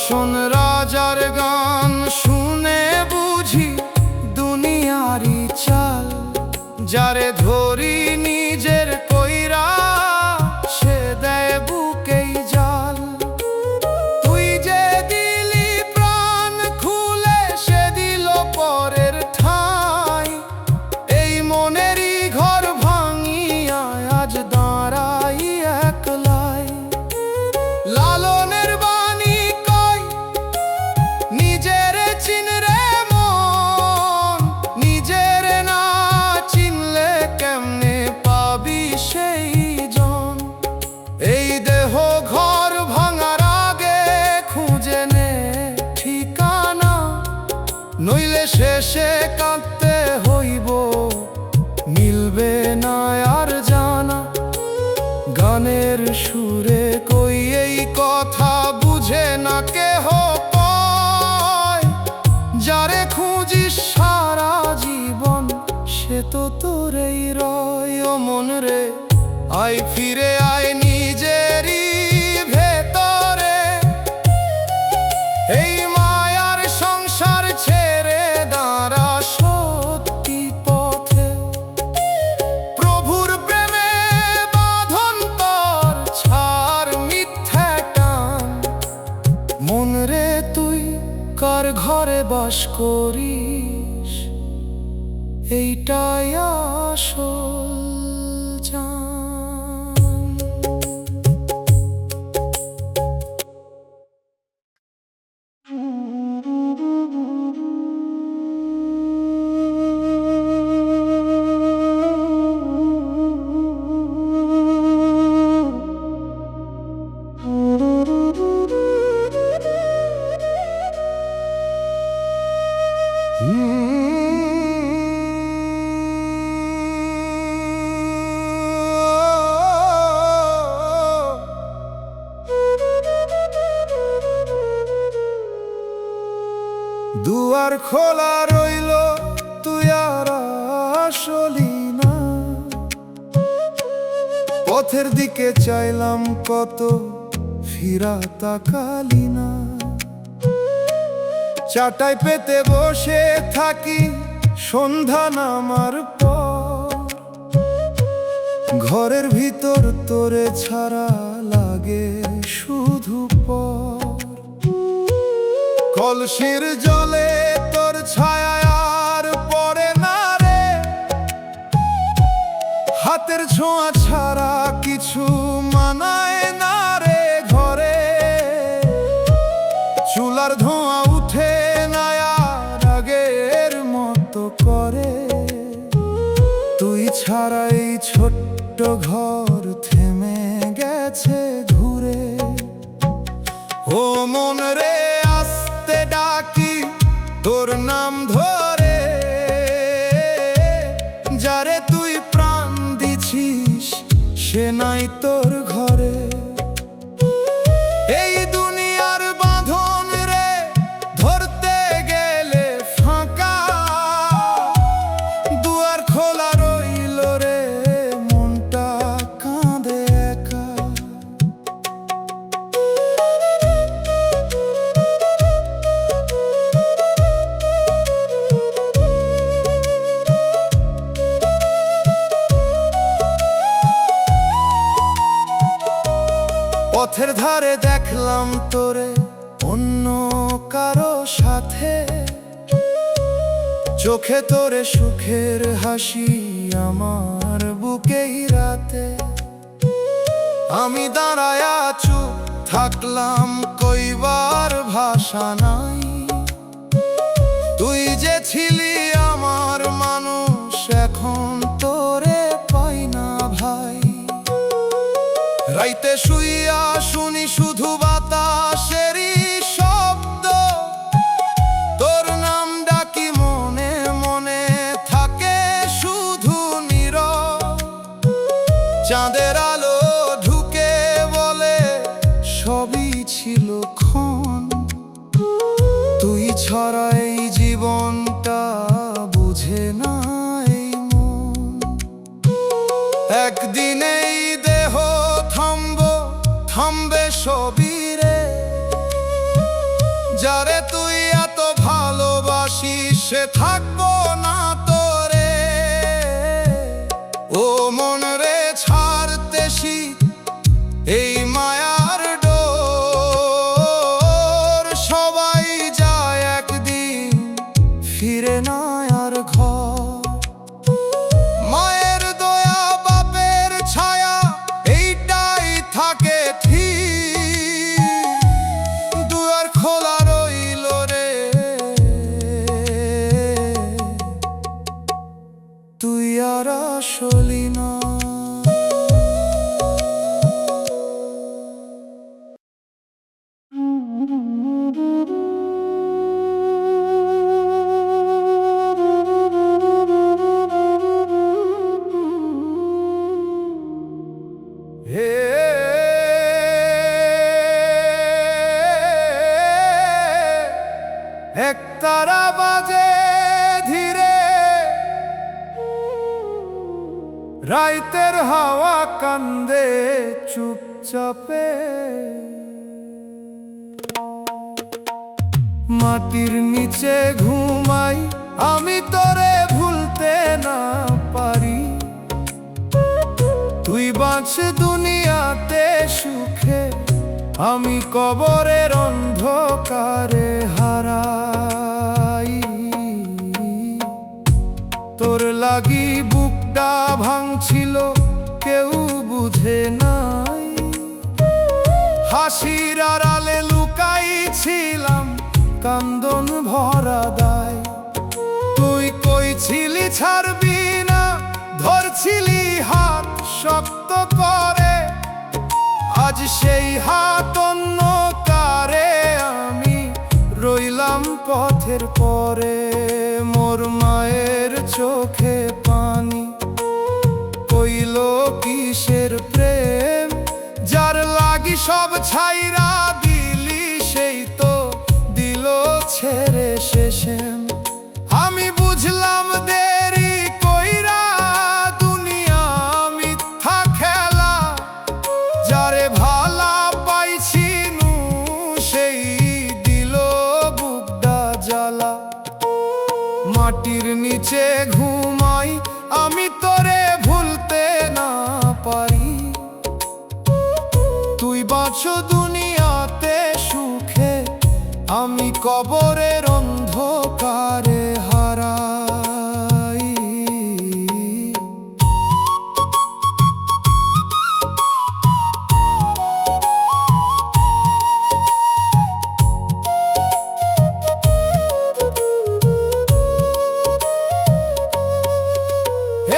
শোন রাজার গান শুনে বুঝি দুনিয়ারি চাল, যারে ধরি নিজের কইরা সে দেয় বুকেই জাল। তুই যে দিলি প্রাণ খুলে সে দিল পরের ঠাঁই, এই মনেরই ঘর ভাঙিয়া আজ দাঁড়াই একলাই। লালনের বাণী কই নিজের চিনরে মন, নিজের না চিনলে কেমনে পাবি সেই জন। এই দেহ ঘর ভাঙার আগে খুঁজে নে ঠিকানা, নইলে শেষে কাঁদতে হইব মিলবে না আর জানা। গানের সুরে কই এই কথা বুঝে না কেহ কয়, যারে খুঁজিস সারা জীবন সে তো তোরেই রয়। ও মন রে আয় ফিরে আয় নিজেরই ভেতরে, এই মায়ার সংসার ছেড়ে দাঁড়া সত্যি পথে। প্রভুর প্রেমে বাঁধন তোর ছাড় মিথ্যা টান, মন রে তুই কার ঘরে বাস করিস এইটাই আসল জান। দুয়ার খোলা রইল তুই আর আসলি না, পথের দিকে চাইলাম কত ফিরা তাকালি না। চাটাই পেতে বসে থাকি সন্ধ্যা নামার পর, ঘরের ভিতর তোরে ছাড়া লাগে শুধু পর। কলসির জলে তোর ছায়া আর পড়ে না রে, হাতের ছোঁয়া ছাড়া কিছু মানায় না রে ঘরে। চুলার ধোঁয়া উঠে না আর আগের মতো করে, তুই ছাড়া এই ছোট্ট ঘর থেমে গেছে ঘুরে। ও মন রে আস্তে ডাকি তোর নাম ধরে, যারে তুই প্রাণ দিছিস সে নাই তোর ঘরে। এই দুনিয়ার বাঁধন রে ধরতে গেলে ফাঁকা, দুয়ার খোলা রইল রে মনটা কাঁদে একা। পথের ধারে দেখলাম তোরে অন্য কারো সাথে, চোখে তোরে সুখের হাসি আমার বুকেই রাতে। আমি দাঁড়ায়া চুপ থাকলাম কইবার ভাষা নাই, তুই যে ছিলি আমার মানুষ এখন তোরে পাই না ভাই। রাইতে শুইয়া শুনি শুধু বাতাসেরই শব্দ, তোর নাম ডাকি মনে মনে থাকে শুধু নীরব। চাঁদের আলো ঢুকে বলে সবই ছিল ক্ষণ, তুই ছাড়া এই জীবনটা বুঝে না এই মন। একদিন এই দেহ থামবে সবই রে, পাশে থাকবো না তোরে। ও মন রে ছাড়তে শিখ এই মায়ার ডোর। সবাই যায় একদিন, ফিরে না আর ঘর। মায়ের দয়া বাপের ছায়া এইটাই থাকে ঠিক। দুয়ার খোলা রইল রে, তুই আর আসলি না। হে একতারা বাজে ধীরে, রাইতের হাওয়া কান্দে চুপচাপে। মাটির নিচে ঘুমাই আমি, তোরে ভুলতে না পারি। তুই বাঁচ দুনিয়াতে সুখে, আমি কবরের অন্ধকারে হারাই। তোর লাগি বুকটা ভাঙছিল, কেউ বুঝে নাই। হাসির আড়ালে লুকাইছিলাম কান্দন ভরা দায়। তুই কইছিলি ছাড়বি না, ধরছিলি হাত শক্ত করে। আজ সেই হাত অন্য কারে, আমি রইলাম পথের পরে। মোর মায়ের চোখে পানি, কইল কিসের প্রেম। যার লাগি সব ছাইরা দিলি, সেই তো দিল ছেড়ে শেষে। আমি বুঝলাম দেরি কইরা দুনিয়া মিথ্যা খেলা। যারে ভালা পাইছি নু, সেই দিল বুকটা জ্বালা। মাটির নিচে ঘুমাই আমি, তোরে ভুলতে না পারি। তুই বাঁচো দুনিয়াতে সুখে, আমি কবরের অন্ধকারে হারাই।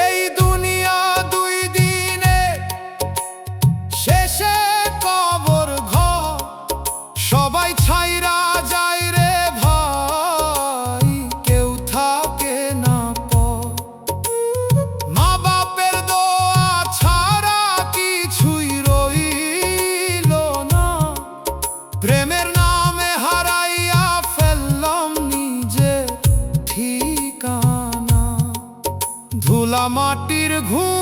এই দুনিয়া দুই দিনে শেষে কবর ঘর। সবাই ছাইরা যায় রে ভাই, কেউ থাকে না পর। মা বাপের দোয়া ছাড়া কিছুই রইল না। প্রেমের নামে হারাইয়া ফেললাম নিজের ঠিকানা। ধুলা মাটির ঘুম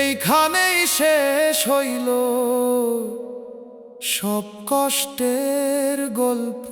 এইখানেই শেষ হইল, সব কষ্টের গল্প।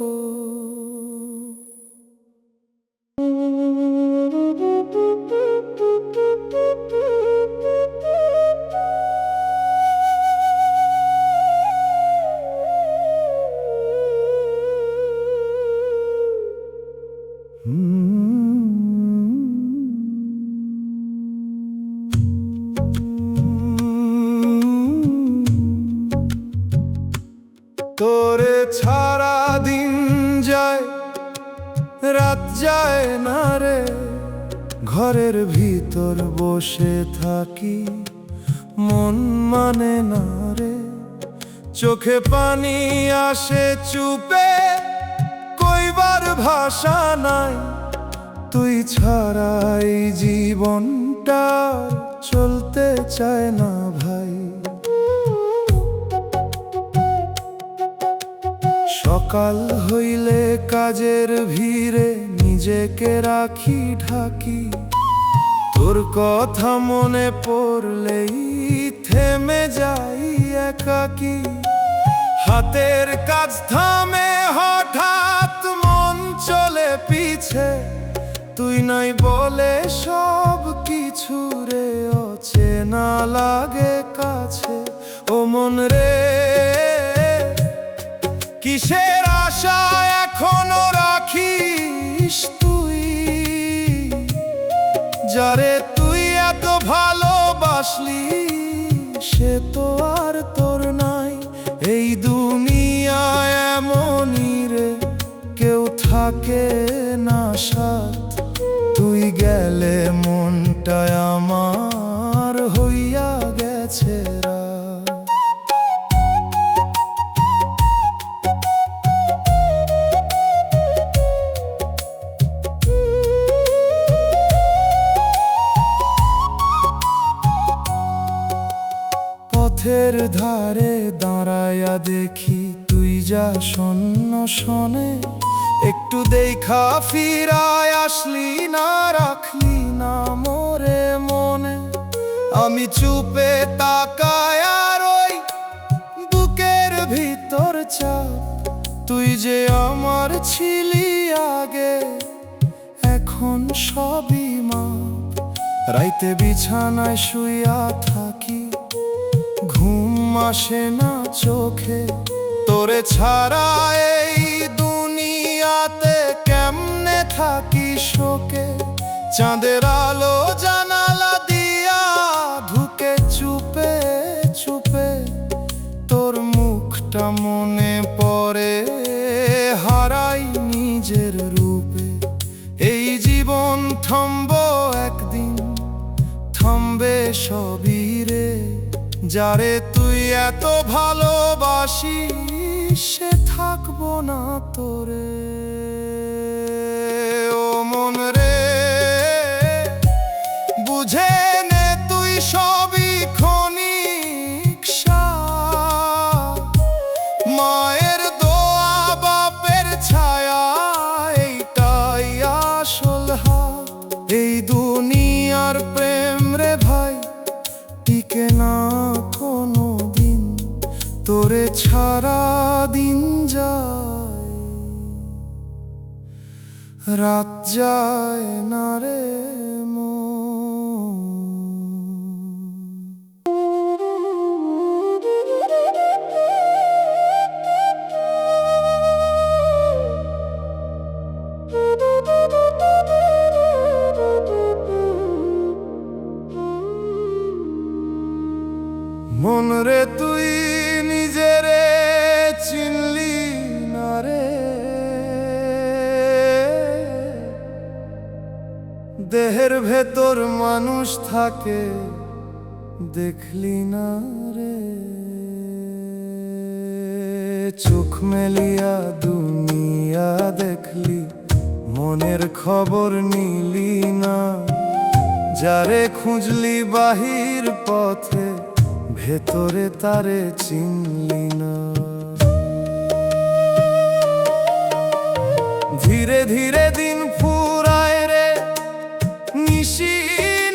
তোরে ছাড়া দিন যায়, রাত যায় না রে। ঘরের ভিতর বসে থাকি, মন মানে না রে। চোখে পানি আসে চুপে, কইবার ভাষা নাই। তুই ছাড়াই জীবনটা চলতে চায় না ভাই। সকাল হইলে কাজের ভিড়ে নিজেকে রাখি ঢাকি। তোর কথা মনে পড়লেই থেমে যাই একাকী। হাতের কাজ থামে তুই নাই বলে সব কিছু রে অচেনা লাগে কাছে। ও মন রে, কিসের আশা এখনো রাখিস তুই? যারে তুই এত ভালোবাসলি সে তো আর তোর নাই। এই দুনিয়ায় এমনই রে, কেউ থাকে না সাথ। তুই গেলে মনটায় আমার হইয়া গেছে রাত। পথের ধারে দাঁড়ায়া দেখি তুই যা শূন্য শোনে, একটু দেখা ফিরায় আসলি না, রাখলি না মোরে মনে। আমি চুপে তাকায় আর ওই বুকের ভিতর চাপ, তুই যে আমার ছিলি আগে এখন সবই মাপ। রাইতে বিছানায় শুইয়া থাকি, ঘুম আসে না চোখে, তোরে ছাড়া এই দুনিয়াতে কেমনে থাকি শোকে। চাঁদের আলো জানালা দিয়া ঢুকে চুপে চুপে, তোর মুখটা মনে পড়ে, হারাই নিজের রূপে। এই জীবন থামবো একদিন, থামবে সবই রে। যারে তুই এত ভালোবাসিস সে থাকবো না তোরে। ও মন রে, বুঝে নে তুই সবই ক্ষণিক সার। মায়ের দোয়া বাপের ছায়া এইটাই আসল হার। এই দুনিয়ার প্রেম রে ভাই টিকে না কোনো দিন, তোরে ছাড়া দিন যায় রাত যায় না রে মন রে। তুই নিজেরে চিনলি না রে, দেহের ভেতর মানুষ থাকে দেখলি না রে। চোখ মেলিয়া দুনিয়া দেখলি, মনের খবর নিলি না। যারে খুঁজলি বাহির পথে, ভেতরে তারে চিনলি না। ধীরে ধীরে দিন ফুরায় রে, নিশি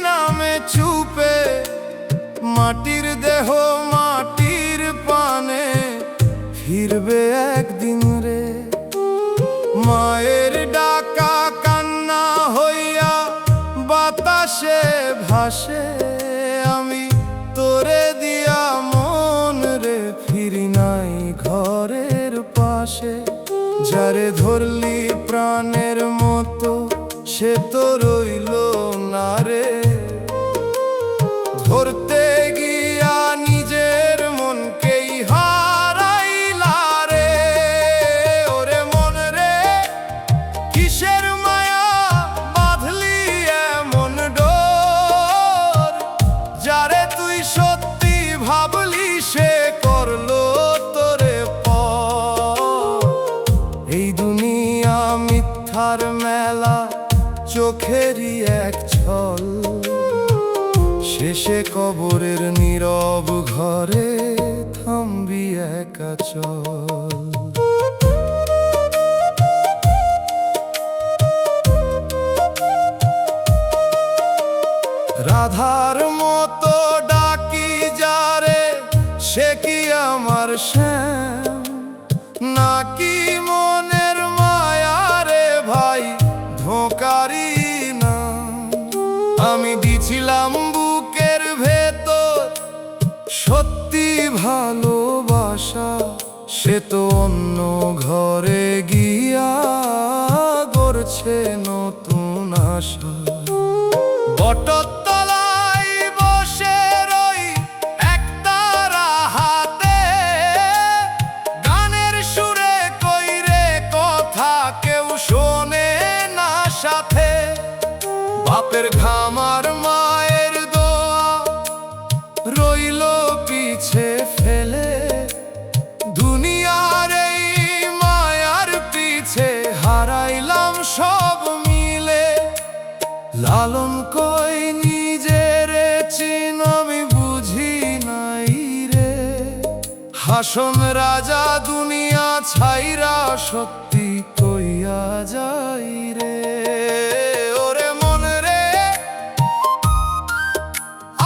নামে চুপে। মাটির দেহ মাটির পানে, ফিরবে একদিন রে। মায়ের ডাকা কান্না হইয়া বাতাসে ভাসে। আমি তোরে দিয়া মন রে ফিরি নাই ঘরের পাশে। যারে ধরলি প্রাণের মতো সে তো রইল না রে। ধরতে গিয়া নিজের মনকেই হারাইলা রে। ওরে মন রে, কিসের মায়া বাঁধলি এমন ডোর? যারে তুই সত্যি ভাবলি সে করলো তোরে পর। এই দুনিয়া মিথ্যার মেলা, চোখেরই এক ছল। শেষে কবরের নীরব ঘরে থামবি একা চল। রাধার মতো ডাকি যারে, সে কি আমার শ্যাম নাকি মনের মায়া রে ভাই ধোঁকারি তো অন্য ঘরে গিয়া গড়ছে নতুন আশা। বটতলায় বসে রই একতারা হাতে, গানের সুরে কইরে কথা কেউ শোনে না সাথে। বাপের ঘাম আর মায়ের দোয়া রইল পিছে ফেলে, দুনিয়ার এই মায়ার পিছে হারাইলাম সব মিলে। লালন কই নিজের চিন আমি বুঝি নাই রে, হাসন রাজা দুনিয়া ছাইরা সত্যি কইয়া যাই রে। ওরে মন রে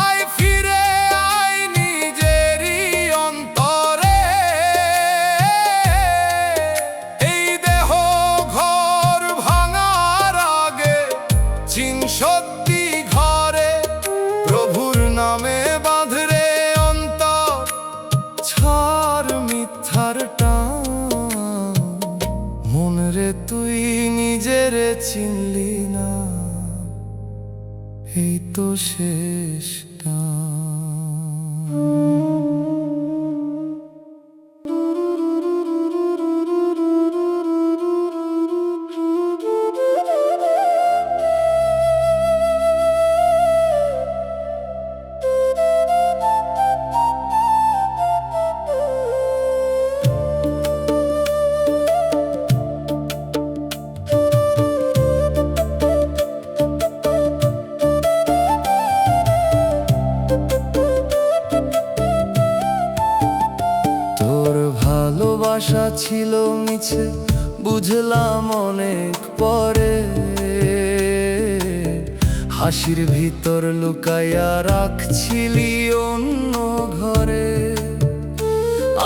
আয় ফিরে আয় নিজেরই অন্তরে, এই দেহ ঘর ভাঙার আগে চিন সত্যি ঘরে। প্রভুর নামে বাঁধরে অন্তর, ছাড় মিথ্যার টান। মন রে তুই নিজেরে চিনলি না, এই তো শেষ টান। তোর ভালোবাসা ছিল মিছে বুঝলাম অনেক পরে, হাসির ভিতর লুকাইয়া রাখছিলি অন্য ঘরে।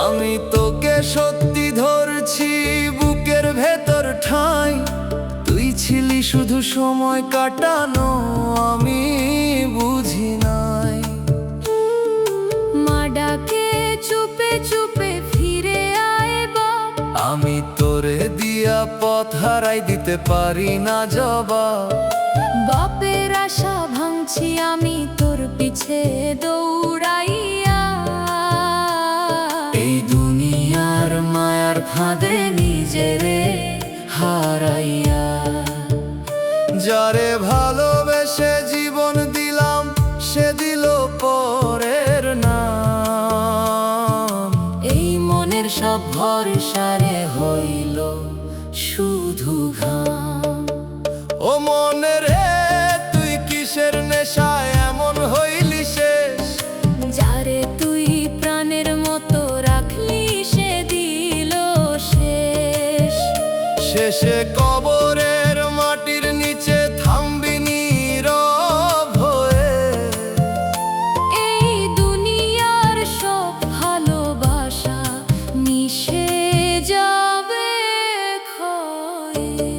আমি তোকে সত্যি ধরছি বুকের ভেতর ঠাঁই, তুই ছিলি শুধু সময় কাটানো, আমি বুঝি নাই। মা ডাকে চুপে চুপে ফিরে আয় বাপ, আমি তোরে দিয়া পথ হারাই দিতে পারি না জবাব। বাপের আশা ভাঙছি আমি তোর পিছে দৌড়াইয়া, এই দুনিয়ার মায়ার ফাঁদে নিজেরে হারাইয়া। যারে ভালোবেসে জীবন দিলাম সে দিল পরের নাম, এই মনের সব ভরসারে হইল শুধু ঘাম। ও মনে রে তুই কিসের নেশায় এমন হইলি শেষ, যারে তুই প্রাণের মতো রাখলি সে দিল শেষ। শেষে কবরের মাটির নিচে থামবি নীরব হয়ে। এই দুনিয়ার সব ভালোবাসা মিশে যাবে ক্ষয়ে।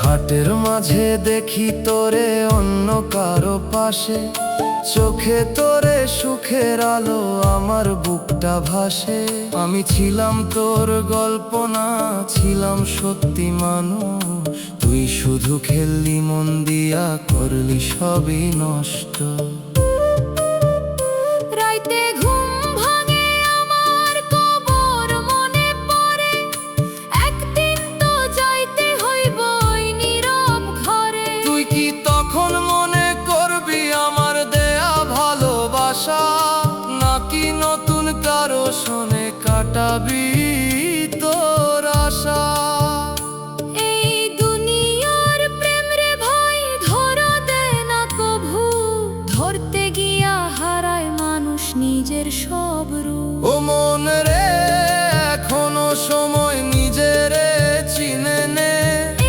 হাটের মাঝে দেখি তোরে অন্য কারো পাশে, চোখে তোরে সুখের আলো আমার বুকটা ভাসে। আমি ছিলাম তোর গল্প না, ছিলাম সত্যি মানুষ, তুই শুধু খেললি মন দিয়া করলি সবই নষ্ট। রাইতে ঘুম ভাঙে আমার কবর মনে পড়ে, একদিন তো যাইতে হইব ওই নীরব ঘরে। তুই কি তখন মনে করবি আমার দেয়া ভালোবাসা, নাকি নতুন কারো শোনে কাটাবি তোর আশা? এই দুনিয়ার প্রেম রে ভাই ধরা দে না কভু, ধরতে গিয়া হারায় মানুষ নিজের সব রূপ। ও মন রে এখনো সময় নিজেরে চিনে নে,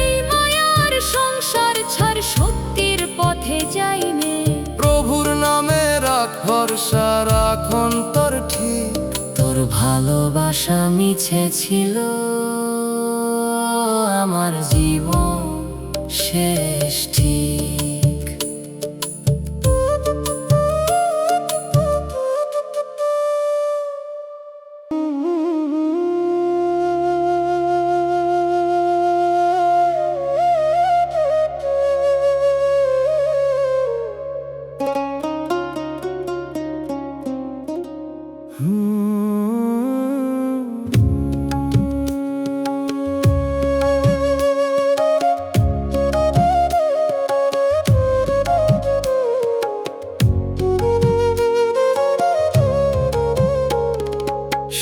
এই মায়ার সংসার ছাড় সত্যির পথে যাইনে। প্রভুর নামে রাখ ভরসা, রাখ অন্তর ঠিক। তোর ভালোবাসা মিছে ছিল আমার জীবন শেষ ঠিক।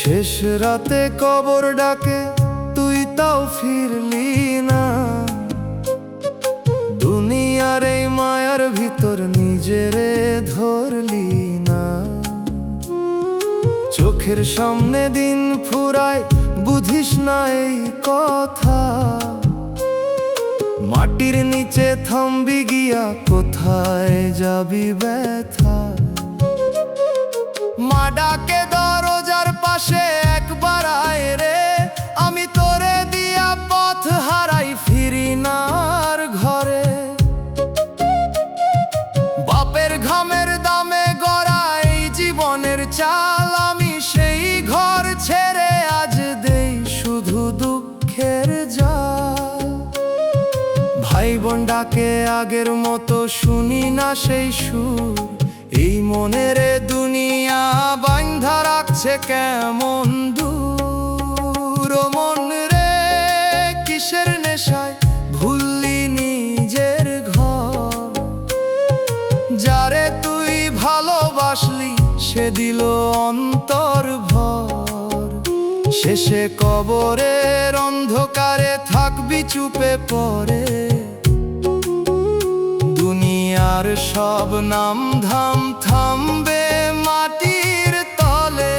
শেষ রাতে কবর ডাকে, তুই তাও ফিরলি না। দুনিয়ার এই মায়ার ভিতর নিজেরে ধরলি না। চোখের সামনে দিন ফুরায়, বুঝিস না এই কথা। মাটির নিচে থামবি গিয়া, কোথায় যাবি ব্যথা। মা ডাকে দরজার পাশে, একবার আয় রে। আমি তোরে দিয়া পথ হারাই, ফিরি না আর ঘরে। বাপের ঘামের দামে গড়া এই জীবনের চাল, আমি সেই ঘর ছেড়ে আজ দেই শুধু দুঃখের জাল। ভাই বোন ডাকে আগের মতো, শুনি না সেই সুর। এই মনের দুনিয়া বাঁধা রাখছে কেমন দূর। ও মন রে, কিসের নেশায় ভুললি নিজের ঘর। যারে তুই ভালোবাসলি, সে দিল অন্তর ভর। শেষে কবরের অন্ধকারে থাকবি চুপে পড়ে। দুনিয়ার সব নাম ধাম থামবে মাটির তলে।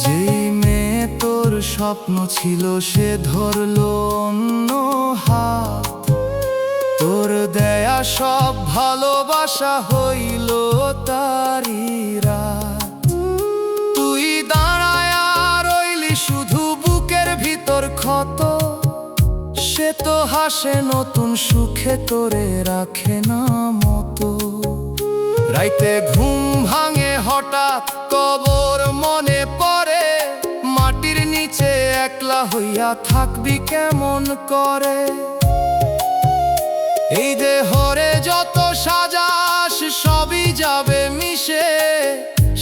যেই মেয়ে তোর স্বপ্ন ছিল, সে ধরলো অন্য হাত। তোর দেয়া সব ভালোবাসা হইল তারি রাত। তুই দাঁড়ায় রইলি শুধু বুকের ভিতর ক্ষত। সে তো হাসে নতুন সুখে, তোরে রাখে না মতো। রাইতে ঘুম ভাঙে হঠাৎ, কবর মনে পড়ে। মাটির নিচে একলা হইয়া থাকবি কেমন করে। এই দেহরে যত সাজাস, সবই যাবে মিশে।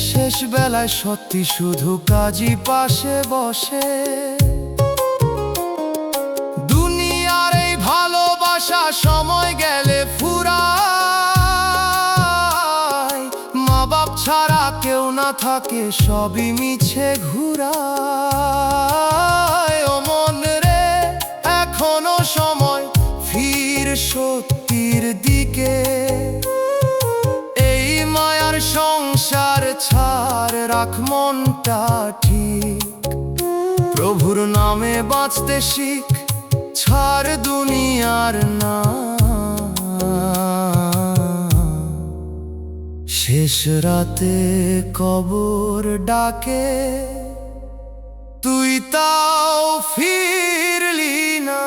শেষ বেলায় সত্যি শুধু কাজী পাশে বসে। দুনিয়ার এই ভালোবাসা সময় গেলে ফুরায়। মা বাপ ছাড়া কেউ না থাকে, সবই মিছে ঘুরায়। ও মন রে, এখনো সময়, ফির সত্যির দিকে। এই মায়ার সংসার ছাড়, রাখ মনটা ঠিক। প্রভুর নামে বাঁচতে শিখ, ছাড় দুনিয়ার না। শেষ রাতে কবর ডাকে, তুই তাও ফিরলি না।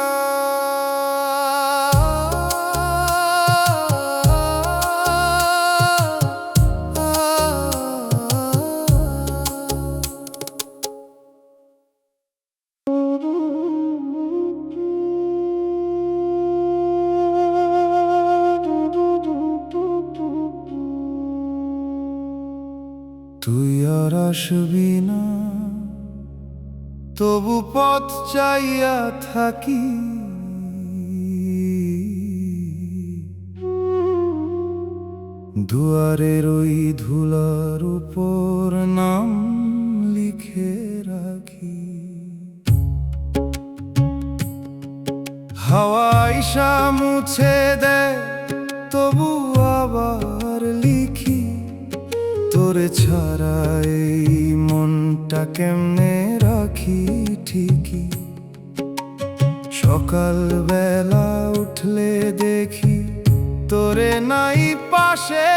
তুই আর আসবি না, তবু পথ চাইয়া থাকি। দুয়ারের ওই ধুলার উপর নাম লিখে রাখি। হাওয়া আইসা মুছে দেয়, তবু আবার লিখি। তোরে ছাড়া এই মনটা কেমনে রাখি ঠিকই। সকাল বেলা উঠলে দেখি তোরে নাই পাশে,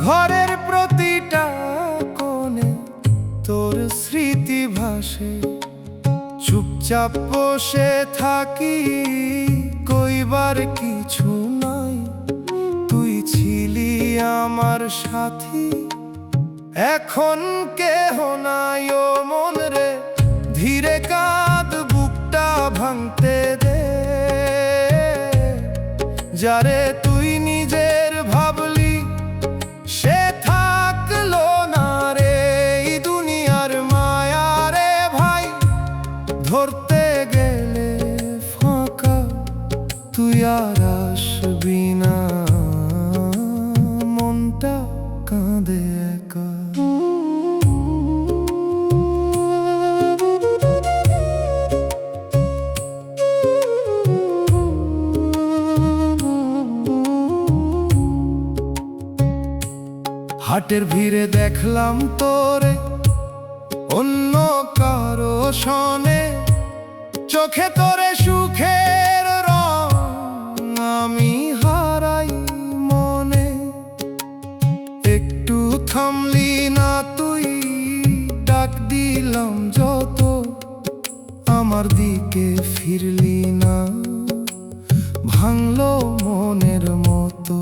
ঘরের প্রতিটা কোণে তোর স্মৃতি ভাসে। চুপচাপ বসে থাকি, কইবার কিছু নাই, তুই ছিলি আমার সাথী, এখন কেহ নাই। ও মন রে, ধীরে কাঁদ, বুকটা ভাঙতে দে, যারে তুই নিজের ভাবলি সে থাকলো না রে। এই দুনিয়ার মায়া রে ভাই, ধরতে গেলে ফাঁকা, তুই আর আসবি না, মনটা কাঁদে একা। হাটের ভিড়ে দেখলাম তোরে অন্য কারো সনে, চোখে তোরে সুখের রং আমি হারাই মনে। একটু থামলি না তুই, ডাক দিলাম যত, আমার দিকে ফিরলি না, ভাঙলো মনের মতো।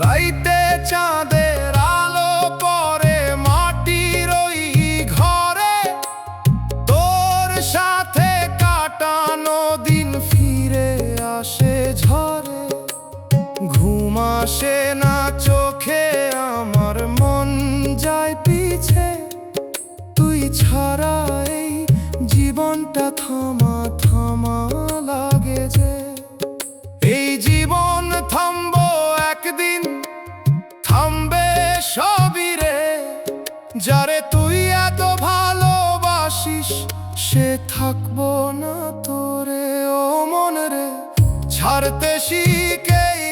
রাইতে চাঁদের আলো পরে মাটির ওই ঘরে, তোর সাথে কাটানো দিন ফিরে আসে ঝরে। ঘুম আসে না চোখে আমার, মন যায় পিছে, তুই ছাড়া এই জীবনটা থামা থামা লাগে যে। এই জীবন থামবো একদিন, থামবে সবই রে, যারে তুই এত ভালোবাসিস সে থাকবো না তোরে। ও মন রে, ছাড়তে শিখেই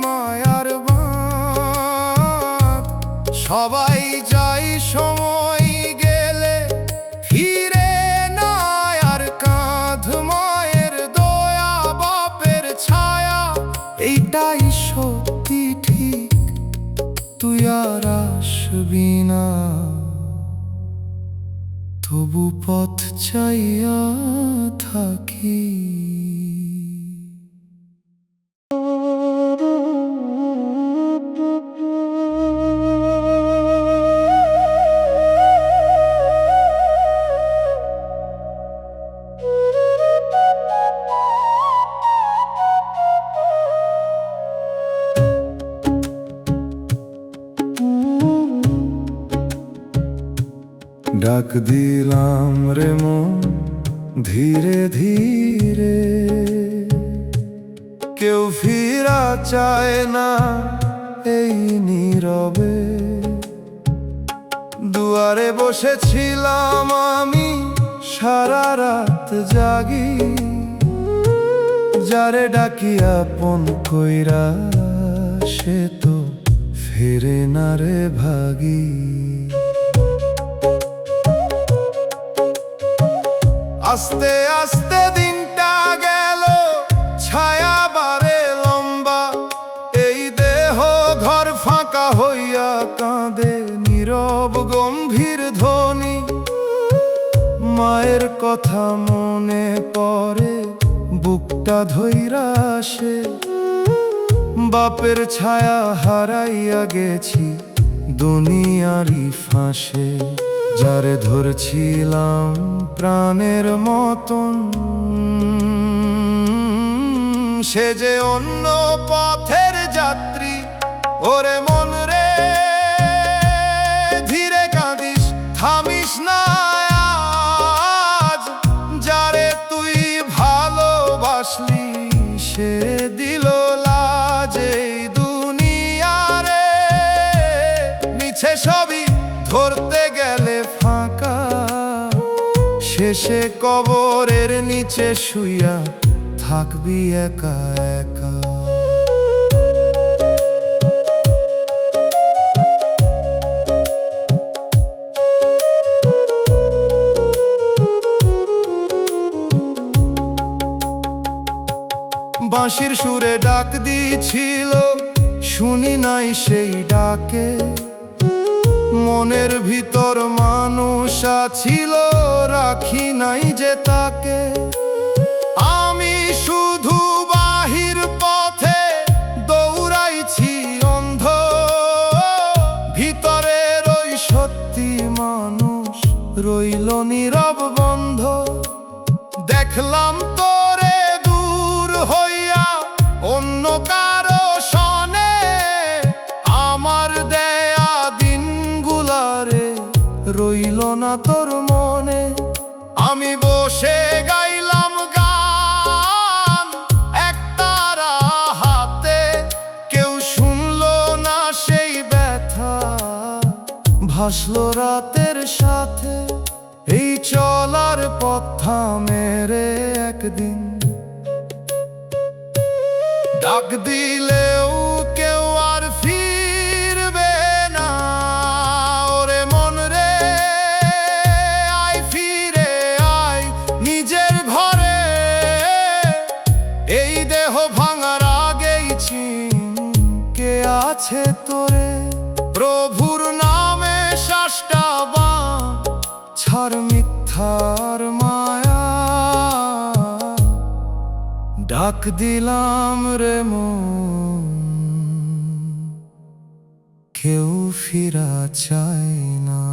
মায়ার বাঁধ, সবাই যাই সময় গেলে ফিরে না আর কাঁধ। মায়ের দয়া, বাপের ছায়া, এইটাই সত্যি ঠিক, তুই আর আসবি না, তবু পথ চাইয়া থাকি। ডাক দিলাম রে মন ধীরে ধীরে, কেউ ফিরা চায় না এই নীরবে। দুয়ারে বসেছিলাম আমি সারা রাত জাগি, যারে ডাকি আপন কইরা সে তো ফেরে না রে ভাগি। আস্তে আস্তে দিনটা গেল, ছায়া বারে লম্বা, এই দেহ ঘর ফাঁকা হইয়া কাঁদে নীরব গম্ভীর ধ্বনি। মায়ের কথা মনে পড়ে, বুকটা ধইরা আসে, বাপের ছায়া হারাইয়া গেছি দুনিয়ারি ফাঁসে। যারে ধরছিলাম প্রাণের মতন, সে যে অন্য পথের যাত্রী। ওরে মন রে, ধীরে কাঁদিস, থামিস না আজ, যারে তুই ভালোবাসলি সে দিল লাজ। এই দুনিয়ারে মিছে সবই ধরতে গেলে ফাঁকা, শেষে কবরের নিচে শুইয়া থাকবি একা একা। বাঁশির সুরে ডাক দিছিল, শুনি নাই সেই ডাকে। মনের ভিতর মানুষ ছিল, রাখি নাই যে তাকে। আমি শুধু বাহির পথে দৌড়াইছি অন্ধ, ভিতরের ওই সত্যি মানুষ রইল নীরব বন্ধ। দেখলাম তোরে দূর হইয়া অন্য কারো সনে, আমার দেয়া দিনগুলারে রইল না তোর মনে। আমি বসে গাইলাম গান একতারা হাতে, কেউ শুনলো না সেই ব্যথা, ভাসলো রাতের সাথে। এই চলার পথ থামেরে একদিন, ডাক দিলেও কেউ আর ফিরবে না। ওরে মন রে আয়, ফিরে আয় নিজের ঘরে। এই দেহ ভাঙার আগেই চিন কে আছে তোরে। প্রভুর নামে শ্বাসটা ছাড় মিথ্যার মায়া, ডাক দিলাম রে মন, কেউ ফিরা চায় না।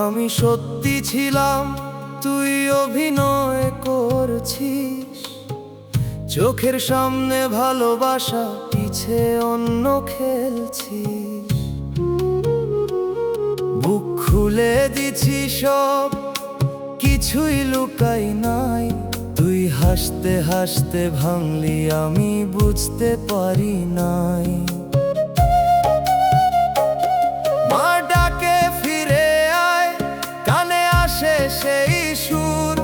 আমি সত্যি ছিলাম, তুই অভিনয় করছিস। চোখের সামনে ভালোবাসা, পিছে অন্য খেলছিস। বুক খুলে দিছি সব, কিছুই লুকাই নাই। তুই হাসতে হাসতে ভাঙলি, আমি বুঝতে পারি নাই। মা ডাকে ফিরে আয়, কানে আসে সেই সুর।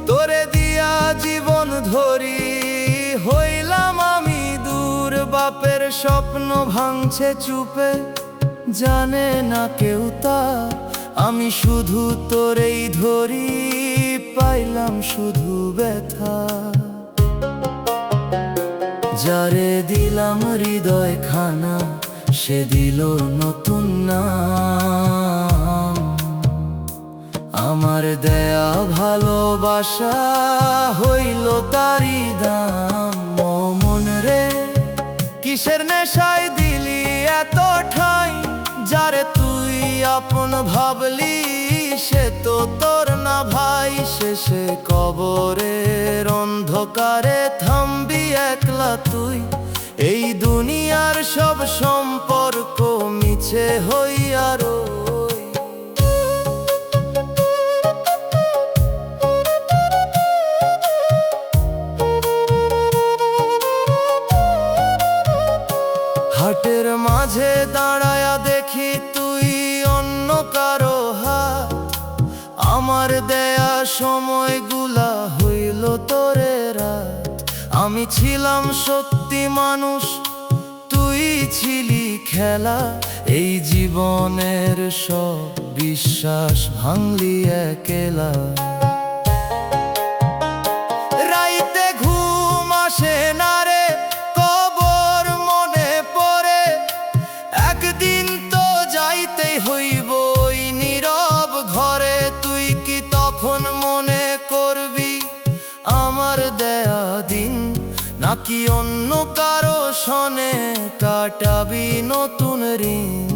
তোরে দিয়া জীবন ধরি, হইলাম আমি দূর। বাপের স্বপ্ন ভাঙছে চুপে, জানে না কেউ তা। আমি শুধু তোরেই ধরি, পাইলাম শুধু ব্যথা। যারে দিলাম হৃদয় খানা, সে দিল নতুন নাম। আমার দেয়া ভালোবাসা হইল তারি দাম। ও মন রে কিসের নেশায় দিলি এত ঠাই, যারে তুই আপন ভাবলি সে তো তোর না ভাই। শেষে কবরের অন্ধকারে থামবি একলা তুই। এই দুনিয়ার সব সম্পর্ক মিছে হইয়া রই। হাটের মাঝে দাঁড়ায়া দেখি তুই অন্য কারো হাত। আমার দেয়া সময়গুলা হইল তোরে রাত। আমি ছিলাম সত্যি মানুষ, তুই ছিলি খেলা। এই জীবনের সব বিশ্বাস ভাঙলি একেলা। রাইতে ঘুম আসে না রে, কবর মনে পড়ে। একদিন তো যাইতেই হইব ওই নীরব ঘরে। তুই কি তখন মনে করবি আমার দেয়া দিন, নাকি অন্য কারো সনে কাটাবি নতুন ঋণ?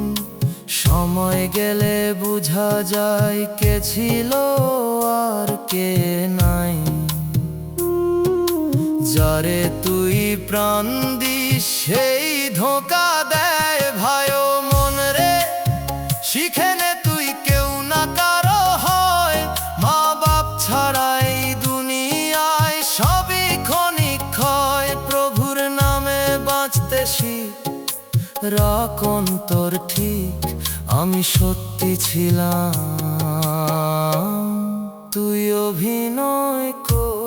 সময় গেলে বুঝা যায় কে ছিল আর কে নাই। যারে তুই প্রাণ দিস সেই ধোঁকা দেয় ভাই। ও মন রে শিখে নে তুই কেউ না কারো হয়। মা বাপ ছাড়াই দুনিয়ায় সবই ক্ষণিক ক্ষয়। প্রভুর নামে বাঁচতে শিখ, রাখ অন্তর ঠিক। আমি সত্যি ছিলাম, তুই অভিনয় কর।